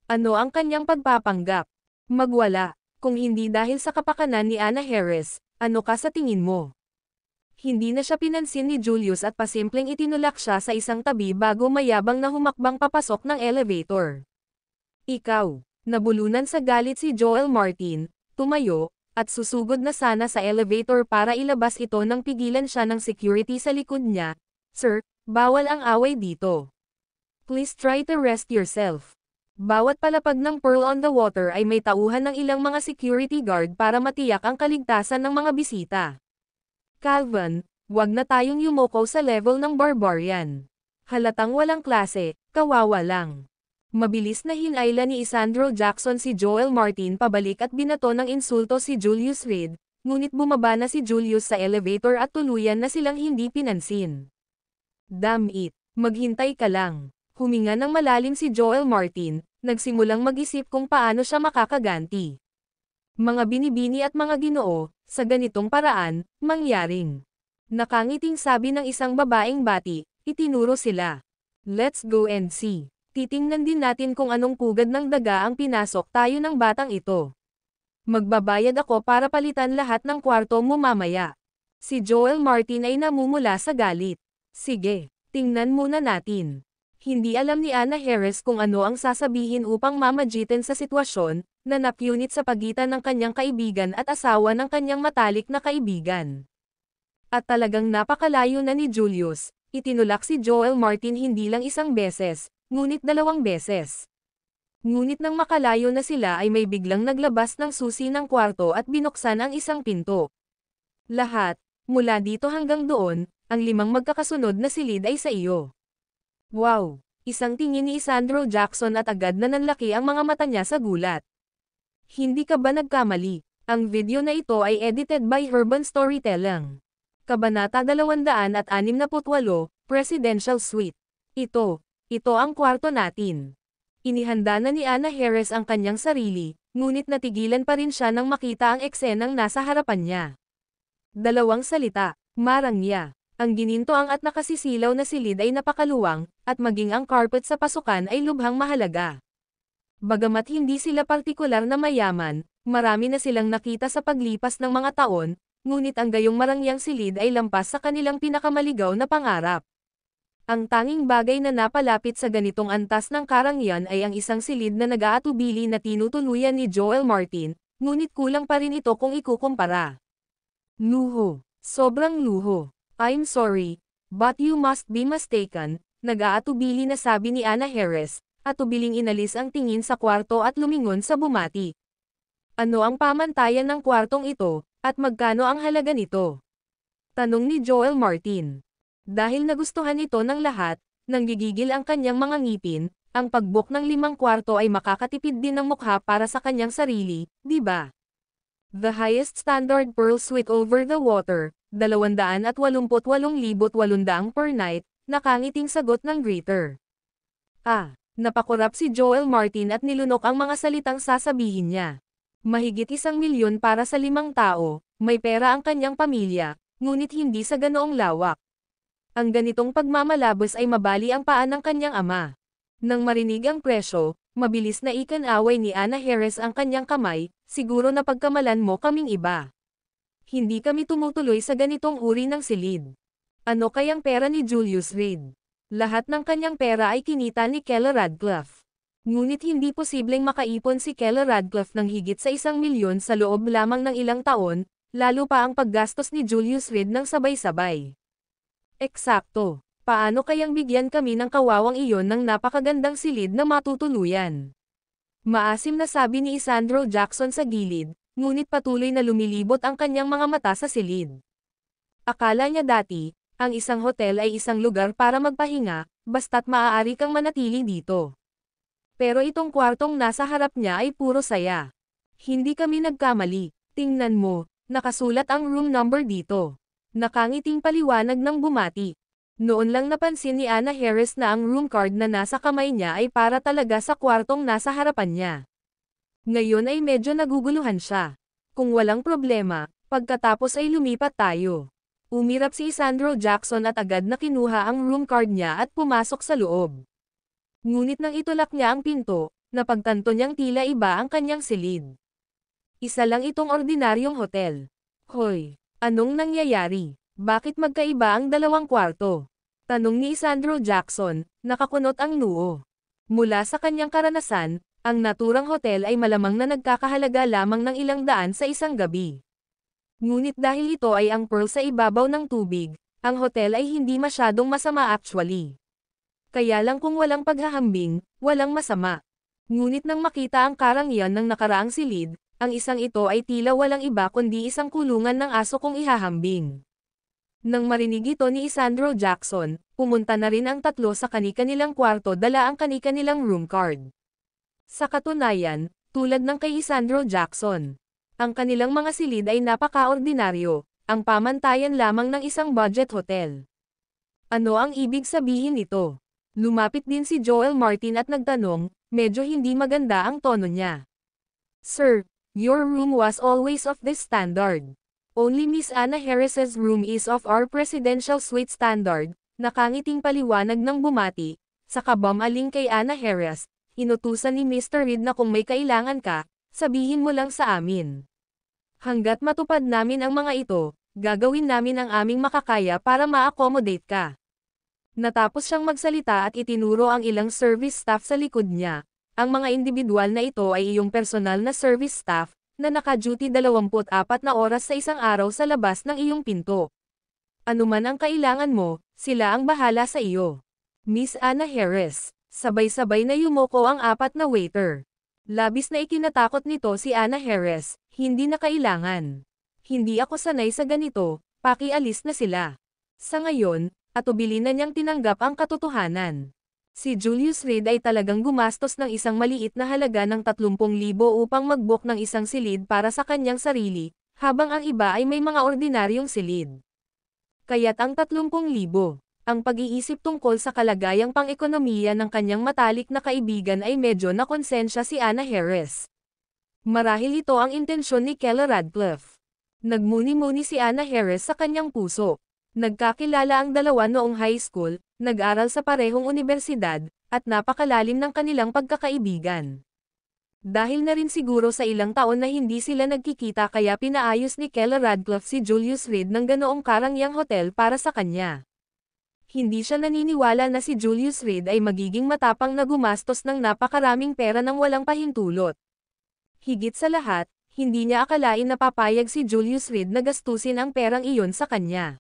Ano ang kanyang pagpapanggap? Magwala, kung hindi dahil sa kapakanan ni Anna Harris, ano ka sa tingin mo? Hindi na siya pinansin ni Julius at pasimpleng itinulak siya sa isang tabi bago mayabang na humakbang papasok ng elevator. Ikaw, nabulunan sa galit si Joel Martin, tumayo, at susugod na sana sa elevator para ilabas ito nang pigilan siya ng security sa likod niya. Sir, bawal ang away dito. Please try to rest yourself. Bawat palapag ng Pearl on the Water ay may tauhan ng ilang mga security guard para matiyak ang kaligtasan ng mga bisita. Calvin, wag na tayong yumoko sa level ng barbarian. Halatang walang klase, kawawa lang. Mabilis na hinayla ni Isandro Jackson si Joel Martin pabalik at binato ng insulto si Julius Reed, ngunit bumaba na si Julius sa elevator at tuluyan na silang hindi pinansin. Damn it, maghintay ka lang. Huminga ng malalim si Joel Martin, nagsimulang mag-isip kung paano siya makakaganti. Mga binibini at mga ginoo, sa ganitong paraan, mangyaring. Nakangiting sabi ng isang babaeng bati, itinuro sila. Let's go and see. Titingnan din natin kung anong pugad ng daga ang pinasok tayo ng batang ito. Magbabayad ako para palitan lahat ng kwarto mo mamaya. Si Joel Martin ay namumula sa galit. Sige, tingnan muna natin. Hindi alam ni Anna Harris kung ano ang sasabihin upang mamagitan sa sitwasyon, na napunit sa pagitan ng kanyang kaibigan at asawa ng kanyang matalik na kaibigan. At talagang napakalayo na ni Julius, itinulak si Joel Martin hindi lang isang beses, ngunit 2 beses. Ngunit nang makalayo na sila ay may biglang naglabas ng susi ng kwarto at binuksan ang isang pinto. Lahat, mula dito hanggang doon, ang 5 magkakasunod na silid ay sa iyo. Wow! Isang tingin ni Isandro Jackson at agad na nanlaki ang mga mata niya sa gulat. Hindi ka ba nagkamali? Ang video na ito ay edited by Urban Storytelling. Kabanata 268, Presidential Suite. Ito ang kwarto natin. Inihanda na ni Anna Harris ang kanyang sarili, ngunit natigilan pa rin siya nang makita ang eksenang nasa harapan niya. 2 salita, marangya. Ang ginintoang at nakasisilaw na silid ay napakaluwang, at maging ang carpet sa pasukan ay lubhang mahalaga. Bagamat hindi sila partikular na mayaman, marami na silang nakita sa paglipas ng mga taon, ngunit ang gayong marangyang silid ay lampas sa kanilang pinakamaligaw na pangarap. Ang tanging bagay na napalapit sa ganitong antas ng karangyaan ay ang isang silid na nag-aatubili na tinutuluyan ni Joel Martin, ngunit kulang pa rin ito kung ikukumpara. Luho. Sobrang luho. I'm sorry, but you must be mistaken, nag-aatubili na sabi ni Anna Harris, at tubiling inalis ang tingin sa kwarto at lumingon sa bumati. Ano ang pamantayan ng kwartong ito, at magkano ang halaga nito? Tanong ni Joel Martin. Dahil nagustuhan ito ng lahat, nanggigigil ang kanyang mga ngipin, ang pag-book ng 5 kwarto ay makakatipid din ng mukha para sa kanyang sarili, di ba? The highest standard pearl suite over the water, 288,800 per night, nakangiting sagot ng greeter. Napakurap si Joel Martin at nilunok ang mga salitang sasabihin niya. Mahigit 1 milyon para sa 5 tao, may pera ang kanyang pamilya, ngunit hindi sa ganoong lawak. Ang ganitong pagmamalabos ay mabali ang paa ng kanyang ama. Nang marinig ang presyo, mabilis na ikanaway ni Anna Harris ang kanyang kamay, siguro na pagkamalan mo kaming iba. Hindi kami tumutuloy sa ganitong uri ng silid. Ano kayang pera ni Julius Reed? Lahat ng kanyang pera ay kinita ni Keller Radcliffe. Ngunit hindi posibleng makaipon si Keller Radcliffe ng higit sa 1 milyon sa loob lamang ng ilang taon, lalo pa ang paggastos ni Julius Reed ng sabay-sabay. Eksakto. Paano kayang bigyan kami ng kawawang iyon ng napakagandang silid na matutuluyan? Maasim na sabi ni Isandro Jackson sa gilid, ngunit patuloy na lumilibot ang kanyang mga mata sa silid. Akala niya dati, ang isang hotel ay isang lugar para magpahinga, basta't maaari kang manatili dito. Pero itong kwartong nasa harap niya ay puro saya. Hindi kami nagkamali, tingnan mo, nakasulat ang room number dito. Nakangiting paliwanag ng bumati. Noon lang napansin ni Anna Harris na ang room card na nasa kamay niya ay para talaga sa kwartong nasa harapan niya. Ngayon ay medyo naguguluhan siya. Kung walang problema, pagkatapos ay lumipat tayo. Umirap si Isandro Jackson at agad na kinuha ang room card niya at pumasok sa loob. Ngunit nang itulak niya ang pinto, napagtanto niyang tila iba ang kanyang silid. Isa lang itong ordinaryong hotel. Hoy, anong nangyayari? Bakit magkaiba ang 2 kwarto? Tanong ni Isandro Jackson, nakakunot ang noo. Mula sa kanyang karanasan, ang naturang hotel ay malamang na nagkakahalaga lamang ng ilang daan sa isang gabi. Ngunit dahil ito ay ang pearl sa ibabaw ng tubig, ang hotel ay hindi masyadong masama actually. Kaya lang kung walang paghahambing, walang masama. Ngunit nang makita ang karangyaan ng nakaraang silid, ang isang ito ay tila walang iba kundi isang kulungan ng aso kung ihahambing. Nang marinig ito ni Isandro Jackson, pumunta na rin ang 3 sa kani-kanilang kwarto dala ang kani-kanilang room card. Sa katunayan, tulad ng kay Isandro Jackson, ang kanilang mga silid ay napaka-ordinaryo, ang pamantayan lamang ng isang budget hotel. Ano ang ibig sabihin nito? Lumapit din si Joel Martin at nagtanong, medyo hindi maganda ang tono niya. Sir, your room was always of this standard. Only Miss Anna Harris's room is of our presidential suite standard, nakangiting paliwanag ng bumati, sa kabamaling kay Anna Harris, inutusan ni Mr. Reed na kung may kailangan ka, sabihin mo lang sa amin. Hanggat matupad namin ang mga ito, gagawin namin ang aming makakaya para ma-accommodate ka. Natapos siyang magsalita at itinuro ang ilang service staff sa likod niya. Ang mga individual na ito ay iyong personal na service staff, na naka-duty 24 na oras sa isang araw sa labas ng iyong pinto. Ano man ang kailangan mo, sila ang bahala sa iyo. Miss Anna Harris, sabay-sabay na yumoko ang 4 na waiter. Labis na ikinatakot nito si Anna Harris, hindi na kailangan. Hindi ako sanay sa ganito, pakialis na sila. Sa ngayon, atubili na niyang tinanggap ang katotohanan. Si Julius Reed ay talagang gumastos ng isang maliit na halaga ng 30,000 upang mag-book ng isang silid para sa kanyang sarili, habang ang iba ay may mga ordinaryong silid. Kaya't ang 30,000, ang pag-iisip tungkol sa kalagayang pang-ekonomiya ng kanyang matalik na kaibigan ay medyo nakonsensya si Anna Harris. Marahil ito ang intensyon ni Keller Radcliffe. Nagmuni-muni si Anna Harris sa kanyang puso. Nagkakilala ang dalawa noong high school, nag-aral sa parehong unibersidad, at napakalalim ng kanilang pagkakaibigan. Dahil na rin siguro sa ilang taon na hindi sila nagkikita kaya pinaayos ni Kella Radcliffe si Julius Reed ng ganoong karangyang hotel para sa kanya. Hindi siya naniniwala na si Julius Reed ay magiging matapang na gumastos ng napakaraming pera nang walang pahintulot. Higit sa lahat, hindi niya akalain na papayag si Julius Reed na gastusin ang perang iyon sa kanya.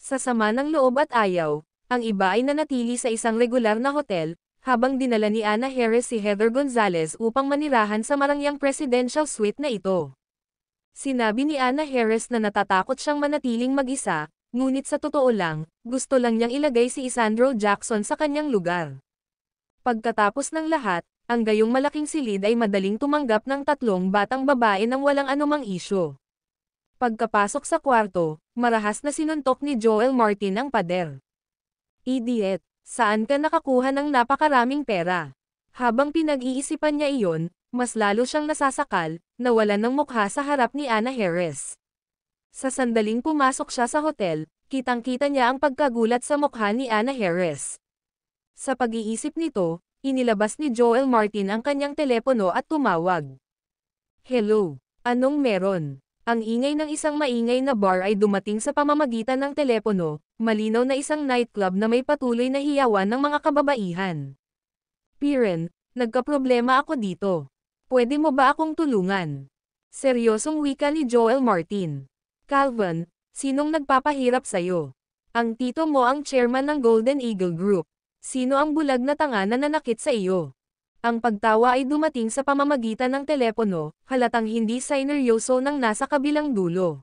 Sa sama ng loob at ayaw, ang iba ay nanatili sa isang regular na hotel, habang dinala ni Anna Harris si Heather Gonzalez upang manirahan sa marangyang presidential suite na ito. Sinabi ni Anna Harris na natatakot siyang manatiling mag-isa, ngunit sa totoo lang, gusto lang niyang ilagay si Isandro Jackson sa kanyang lugar. Pagkatapos ng lahat, ang gayong malaking silid ay madaling tumanggap ng 3 batang babae nang walang anumang isyo. Pagkapasok sa kwarto, marahas na sinuntok ni Joel Martin ang pader. "Idiot! Saan ka nakakuha ng napakaraming pera?" Habang pinag-iisipan niya iyon, mas lalo siyang nasasakal, nawalan ng mukha sa harap ni Anna Harris. Sa sandaling pumasok siya sa hotel, kitang-kita niya ang pagkagulat sa mukha ni Anna Harris. Sa pag-iisip nito, inilabas ni Joel Martin ang kanyang telepono at tumawag. "Hello, anong meron?" Ang ingay ng isang maingay na bar ay dumating sa pamamagitan ng telepono, malinaw na isang nightclub na may patuloy na hiyawan ng mga kababaihan. "Piren, nagkaproblema ako dito. Pwede mo ba akong tulungan?" Seryosong wika ni Joel Martin. "Calvin, sinong nagpapahirap sa'yo? Ang tito mo ang chairman ng Golden Eagle Group. Sino ang bulag na tanga na nanakit sa iyo?" Ang pagtawa ay dumating sa pamamagitan ng telepono, halatang hindi sineryoso ng nasa kabilang dulo.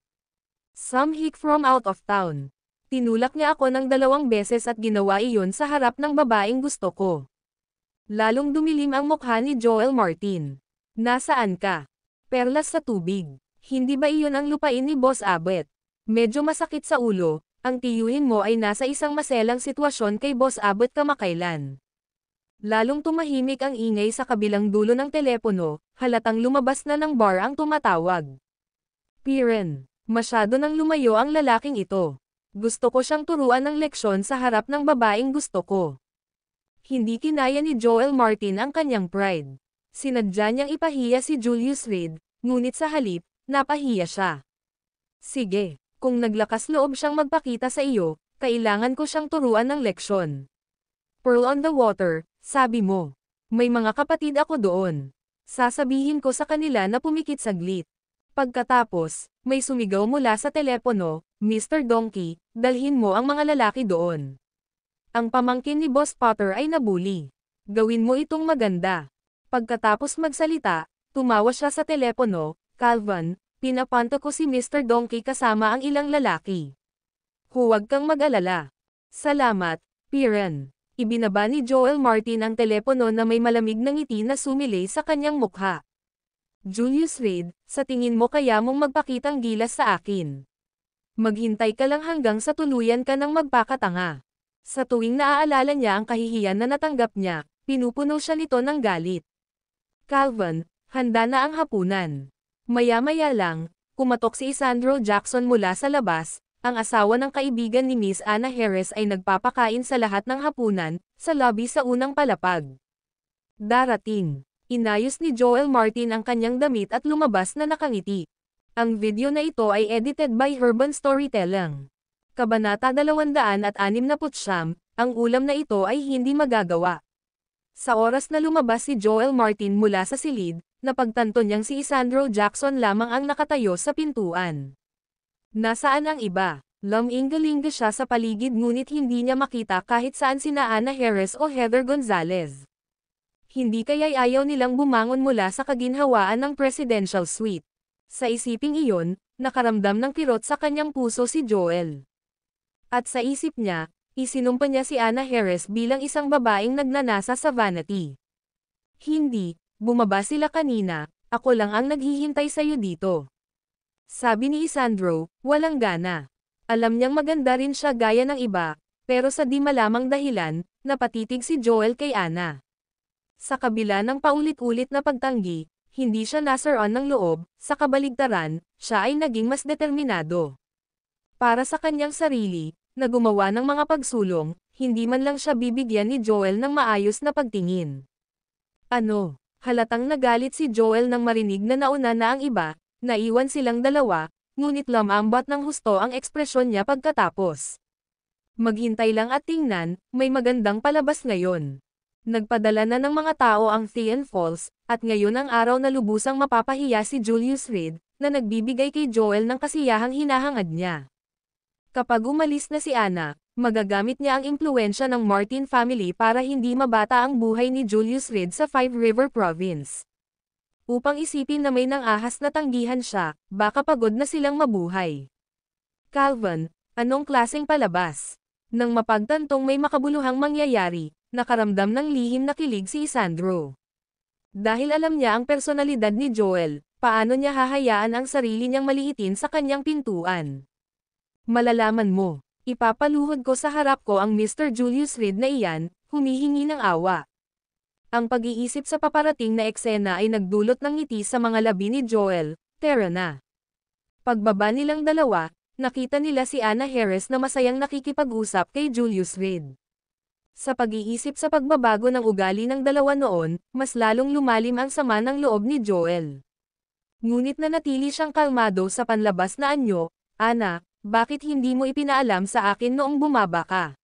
"Some hick from out of town. Tinulak niya ako ng 2 beses at ginawa iyon sa harap ng babaeng gusto ko." Lalong dumilim ang mukha ni Joel Martin. "Nasaan ka? Perlas sa tubig. Hindi ba iyon ang lupain ni Boss Abbott? Medyo masakit sa ulo, ang tiyuhin mo ay nasa isang maselang sitwasyon kay Boss Abbott kamakailan." Lalong tumahimik ang ingay sa kabilang dulo ng telepono, halatang lumabas na ng bar ang tumatawag. "Piren, masyado nang lumayo ang lalaking ito. Gusto ko siyang turuan ng leksyon sa harap ng babaeng gusto ko." Hindi kinaya ni Joel Martin ang kanyang pride. Sinadya niyang ipahiya si Julius Reed, ngunit sa halip, napahiya siya. "Sige, kung naglakas loob siyang magpakita sa iyo, kailangan ko siyang turuan ng leksyon. Pearl on the water, sabi mo. May mga kapatid ako doon. Sasabihin ko sa kanila na pumikit saglit." Pagkatapos, may sumigaw mula sa telepono, "Mr. Donkey, dalhin mo ang mga lalaki doon." Ang pamangkin ni Boss Potter ay nabuli. "Gawin mo itong maganda." Pagkatapos magsalita, tumawa siya sa telepono, "Calvin, pinapanto ko si Mr. Donkey kasama ang ilang lalaki. Huwag kang mag-alala." "Salamat, Piren." Ibinaba ni Joel Martin ang telepono na may malamig na ngiti na sumilay sa kanyang mukha. "Julius Reed, sa tingin mo kaya mong magpakitang gilas sa akin? Maghintay ka lang hanggang sa tuluyan ka ng magpakatanga." Sa tuwing naaalala niya ang kahihiyan na natanggap niya, pinupuno siya nito ng galit. "Calvin, handa na ang hapunan." Maya-maya lang, kumatok si Isandro Jackson mula sa labas. Ang asawa ng kaibigan ni Miss Anna Harris ay nagpapakain sa lahat ng hapunan, sa lobby sa unang palapag. Darating. Inayos ni Joel Martin ang kanyang damit at lumabas na nakangiti. Ang video na ito ay edited by Urban Storytelling. Kabanata 269, ang ulam na ito ay hindi magagawa. Sa oras na lumabas si Joel Martin mula sa silid, napagtanto niyang si Isandro Jackson lamang ang nakatayo sa pintuan. Nasaan ang iba? Lumingga-lingga siya sa paligid ngunit hindi niya makita kahit saan sina Anna Harris o Heather Gonzalez. Hindi kaya'y ayaw nilang bumangon mula sa kaginhawaan ng presidential suite. Sa isiping iyon, nakaramdam ng kirot sa kanyang puso si Joel. At sa isip niya, isinumpa niya si Anna Harris bilang isang babaeng nagnanasa sa vanity. "Hindi, bumaba sila kanina, ako lang ang naghihintay sa'yo dito." Sabi ni Isandro, walang gana. Alam niyang maganda rin siya gaya ng iba, pero sa di malamang dahilan, napatitig si Joel kay Anna. Sa kabila ng paulit-ulit na pagtanggi, hindi siya nasaran ng loob, sa kabaligtaran, siya ay naging mas determinado. Para sa kanyang sarili, na gumawa ng mga pagsulong, hindi man lang siya bibigyan ni Joel ng maayos na pagtingin. Ano? Halatang nagalit si Joel nang marinig na nauna na ang iba, naiwan silang dalawa, ngunit lamambat ng husto ang ekspresyon niya pagkatapos. Maghintay lang at tingnan, may magandang palabas ngayon. Nagpadala na ng mga tao ang Thean Falls, at ngayon ang araw na lubusang mapapahiya si Julius Reed, na nagbibigay kay Joel ng kasiyahang hinahangad niya. Kapag umalis na si Anna, magagamit niya ang impluwensya ng Martin family para hindi mabata ang buhay ni Julius Reed sa Five River Province. Upang isipin na may nang-ahas na tanggihan siya, baka pagod na silang mabuhay. Calvin, anong klaseng palabas? Nang mapagtantong may makabuluhang mangyayari, nakaramdam ng lihim na kilig si Isandro. Dahil alam niya ang personalidad ni Joel, paano niya hahayaan ang sarili niyang maliitin sa kanyang pintuan? Malalaman mo, ipapaluhod ko sa harap ko ang Mr. Julius Reed na iyan, humihingi ng awa. Ang pag-iisip sa paparating na eksena ay nagdulot ng ngiti sa mga labi ni Joel, tara na. Pagbaba nilang dalawa, nakita nila si Anna Harris na masayang nakikipag-usap kay Julius Reed. Sa pag-iisip sa pagbabago ng ugali ng dalawa noon, mas lalong lumalim ang sama ng loob ni Joel. Ngunit nanatili siyang kalmado sa panlabas na anyo, Anna, bakit hindi mo ipinaalam sa akin noong bumaba ka?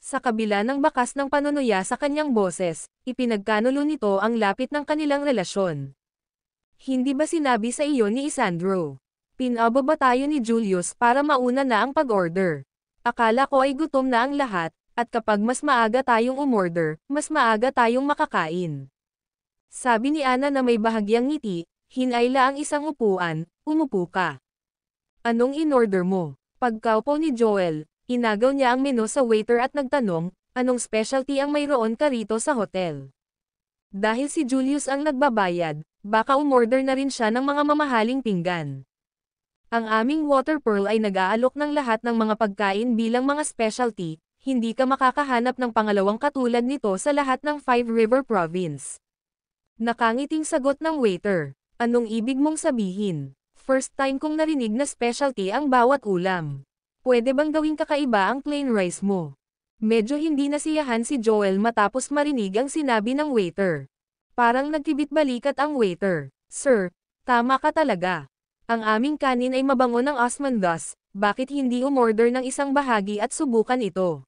Sa kabila ng bakas ng panunuya sa kanyang boses, ipinagkanulo nito ang lapit ng kanilang relasyon. Hindi ba sinabi sa iyo ni Isandro? Pinababa tayo ni Julius para mauna na ang pag-order. Akala ko ay gutom na ang lahat, at kapag mas maaga tayong umorder, mas maaga tayong makakain. Sabi ni Anna na may bahagyang ngiti, hinayla ang isang upuan, umupo ka. Anong in-order mo? Pagkaupo ni Joel, inagaw niya ang menu sa waiter at nagtanong, anong specialty ang mayroon ka rito sa hotel? Dahil si Julius ang nagbabayad, baka umorder na rin siya ng mga mamahaling pinggan. Ang aming water pearl ay nag-aalok ng lahat ng mga pagkain bilang mga specialty, hindi ka makakahanap ng pangalawang katulad nito sa lahat ng Five River Province. Nakangiting sagot ng waiter, anong ibig mong sabihin? First time kong narinig na specialty ang bawat ulam. Pwede bang gawing kakaiba ang plain rice mo? Medyo hindi nasiyahan si Joel matapos marinig ang sinabi ng waiter. Parang nagkibit-balikat ang waiter. Sir, tama ka talaga. Ang aming kanin ay mabango ng Osmondas, bakit hindi umorder ng isang bahagi at subukan ito?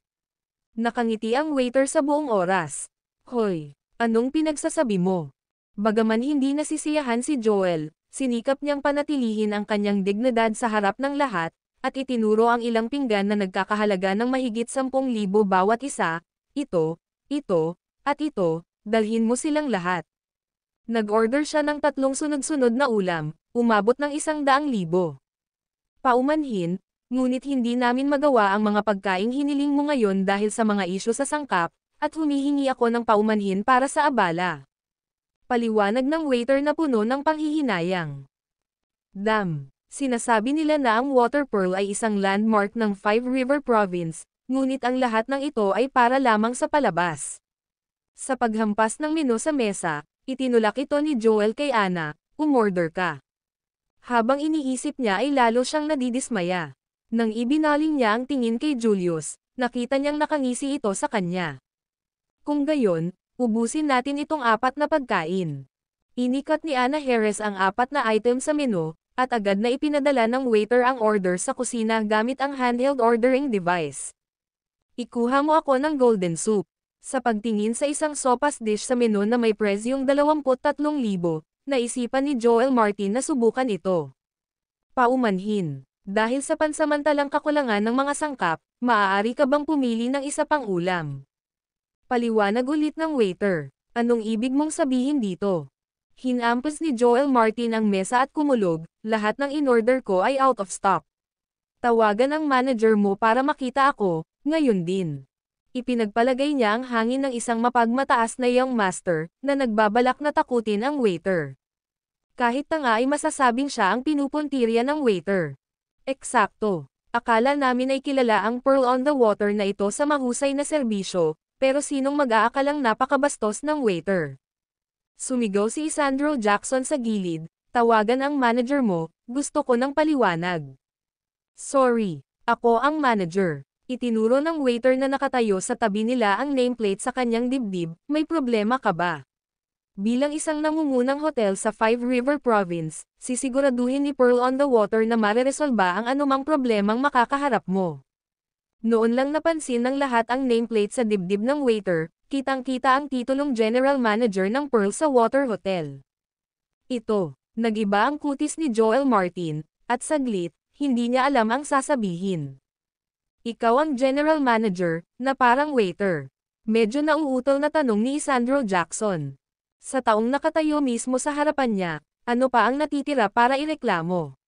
Nakangiti ang waiter sa buong oras. Hoy, anong pinagsasabi mo? Bagaman hindi nasisiyahan si Joel, sinikap niyang panatilihin ang kanyang dignidad sa harap ng lahat, at itinuro ang ilang pinggan na nagkakahalaga ng mahigit 10,000 bawat isa, ito, at ito, dalhin mo silang lahat. Nag-order siya ng 3 sunod-sunod na ulam, umabot ng 100,000. Paumanhin, ngunit hindi namin magawa ang mga pagkaing hiniling mo ngayon dahil sa mga isyu sa sangkap, at humihingi ako ng paumanhin para sa abala. Paliwanag ng waiter na puno ng panghihinayang. Sinasabi nila na ang water pearl ay isang landmark ng Five River Province, ngunit ang lahat ng ito ay para lamang sa palabas. Sa paghampas ng menu sa mesa, itinulak ito ni Joel kay Anna, umorder ka. Habang iniisip niya ay lalo siyang nadidismaya. Nang ibinaling niya ang tingin kay Julius, nakita niyang nakangisi ito sa kanya. Kung gayon, ubusin natin itong 4 na pagkain. Inikat ni Anna Harris ang 4 na item sa menu, at agad na ipinadala ng waiter ang order sa kusina gamit ang handheld ordering device. Ikuha mo ako ng golden soup. Sa pagtingin sa isang sopas dish sa menu na may presyong 23,000, naisipan ni Joel Martin na subukan ito. Paumanhin. Dahil sa pansamantalang kakulangan ng mga sangkap, maaari ka bang pumili ng isa pang ulam? Paliwanag ulit ng waiter. Anong ibig mong sabihin dito? Hinampas ni Joel Martin ang mesa at kumulog, lahat ng in-order ko ay out of stock. Tawagan ang manager mo para makita ako, ngayon din. Ipinagpalagay niya ang hangin ng isang mapagmataas na young master, na nagbabalak na takutin ang waiter. Kahit tanga ay masasabing siya ang pinupuntirya ng waiter. Eksakto. Akala namin ay kilala ang Pearl on the Water na ito sa mahusay na serbisyo, pero sinong mag-aakalang napakabastos ng waiter? Sumigaw si Isandro Jackson sa gilid, tawagan ang manager mo, gusto ko ng paliwanag. Sorry, Ako ang manager. Itinuro ng waiter na nakatayo sa tabi nila ang nameplate sa kanyang dibdib, may problema ka ba? Bilang isang nangungunang hotel sa Five River Province, sisiguraduhin ni Pearl on the Water na mareresolba ang anumang problemang makakaharap mo. Noon lang napansin ng lahat ang nameplate sa dibdib ng waiter, kitang-kita ang titulong General Manager ng Pearl sa Water Hotel. Ito, nag-iba ang kutis ni Joel Martin, at saglit, hindi niya alam ang sasabihin. Ikaw ang General Manager, na parang waiter. Medyo nauutol na tanong ni Isandro Jackson. Sa taong nakatayo mismo sa harapan niya, ano pa ang natitira para ireklamo?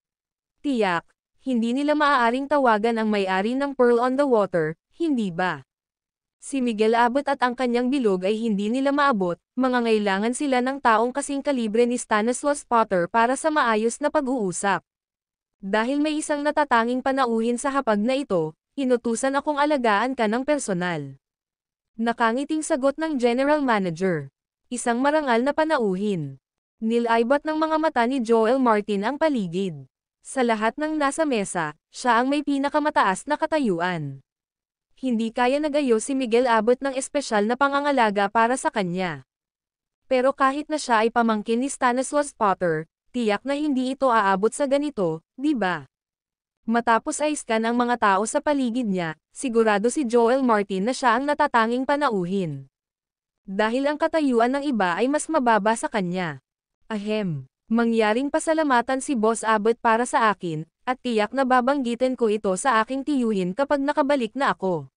Tiyak, hindi nila maaaring tawagan ang may-ari ng Pearl on the Water, hindi ba? Si Miguel Abot at ang kanyang bilog ay hindi nila maabot, mangangailangan sila ng taong kasing kalibre ni Stanislaus Potter para sa maayos na pag-uusap. Dahil may isang natatanging panauhin sa hapag na ito, inutusan akong alagaan ka ng personal. Nakangiting sagot ng General Manager. Isang marangal na panauhin. Nilaibat ng mga mata ni Joel Martin ang paligid. Sa lahat ng nasa mesa, siya ang may pinakamataas na katayuan. Hindi kaya nag-ayos si Miguel Abot ng espesyal na pangangalaga para sa kanya. Pero kahit na siya ay pamangkin ni Stanislaus Potter, tiyak na hindi ito aabot sa ganito, di ba? Matapos aiskan ang mga tao sa paligid niya, sigurado si Joel Martin na siya ang natatanging panauhin. Dahil ang katayuan ng iba ay mas mababa sa kanya. Ahem, mangyaring pasalamatan si Boss Abot para sa akin, at tiyak na babanggitin ko ito sa aking tiyuhin kapag nakabalik na ako.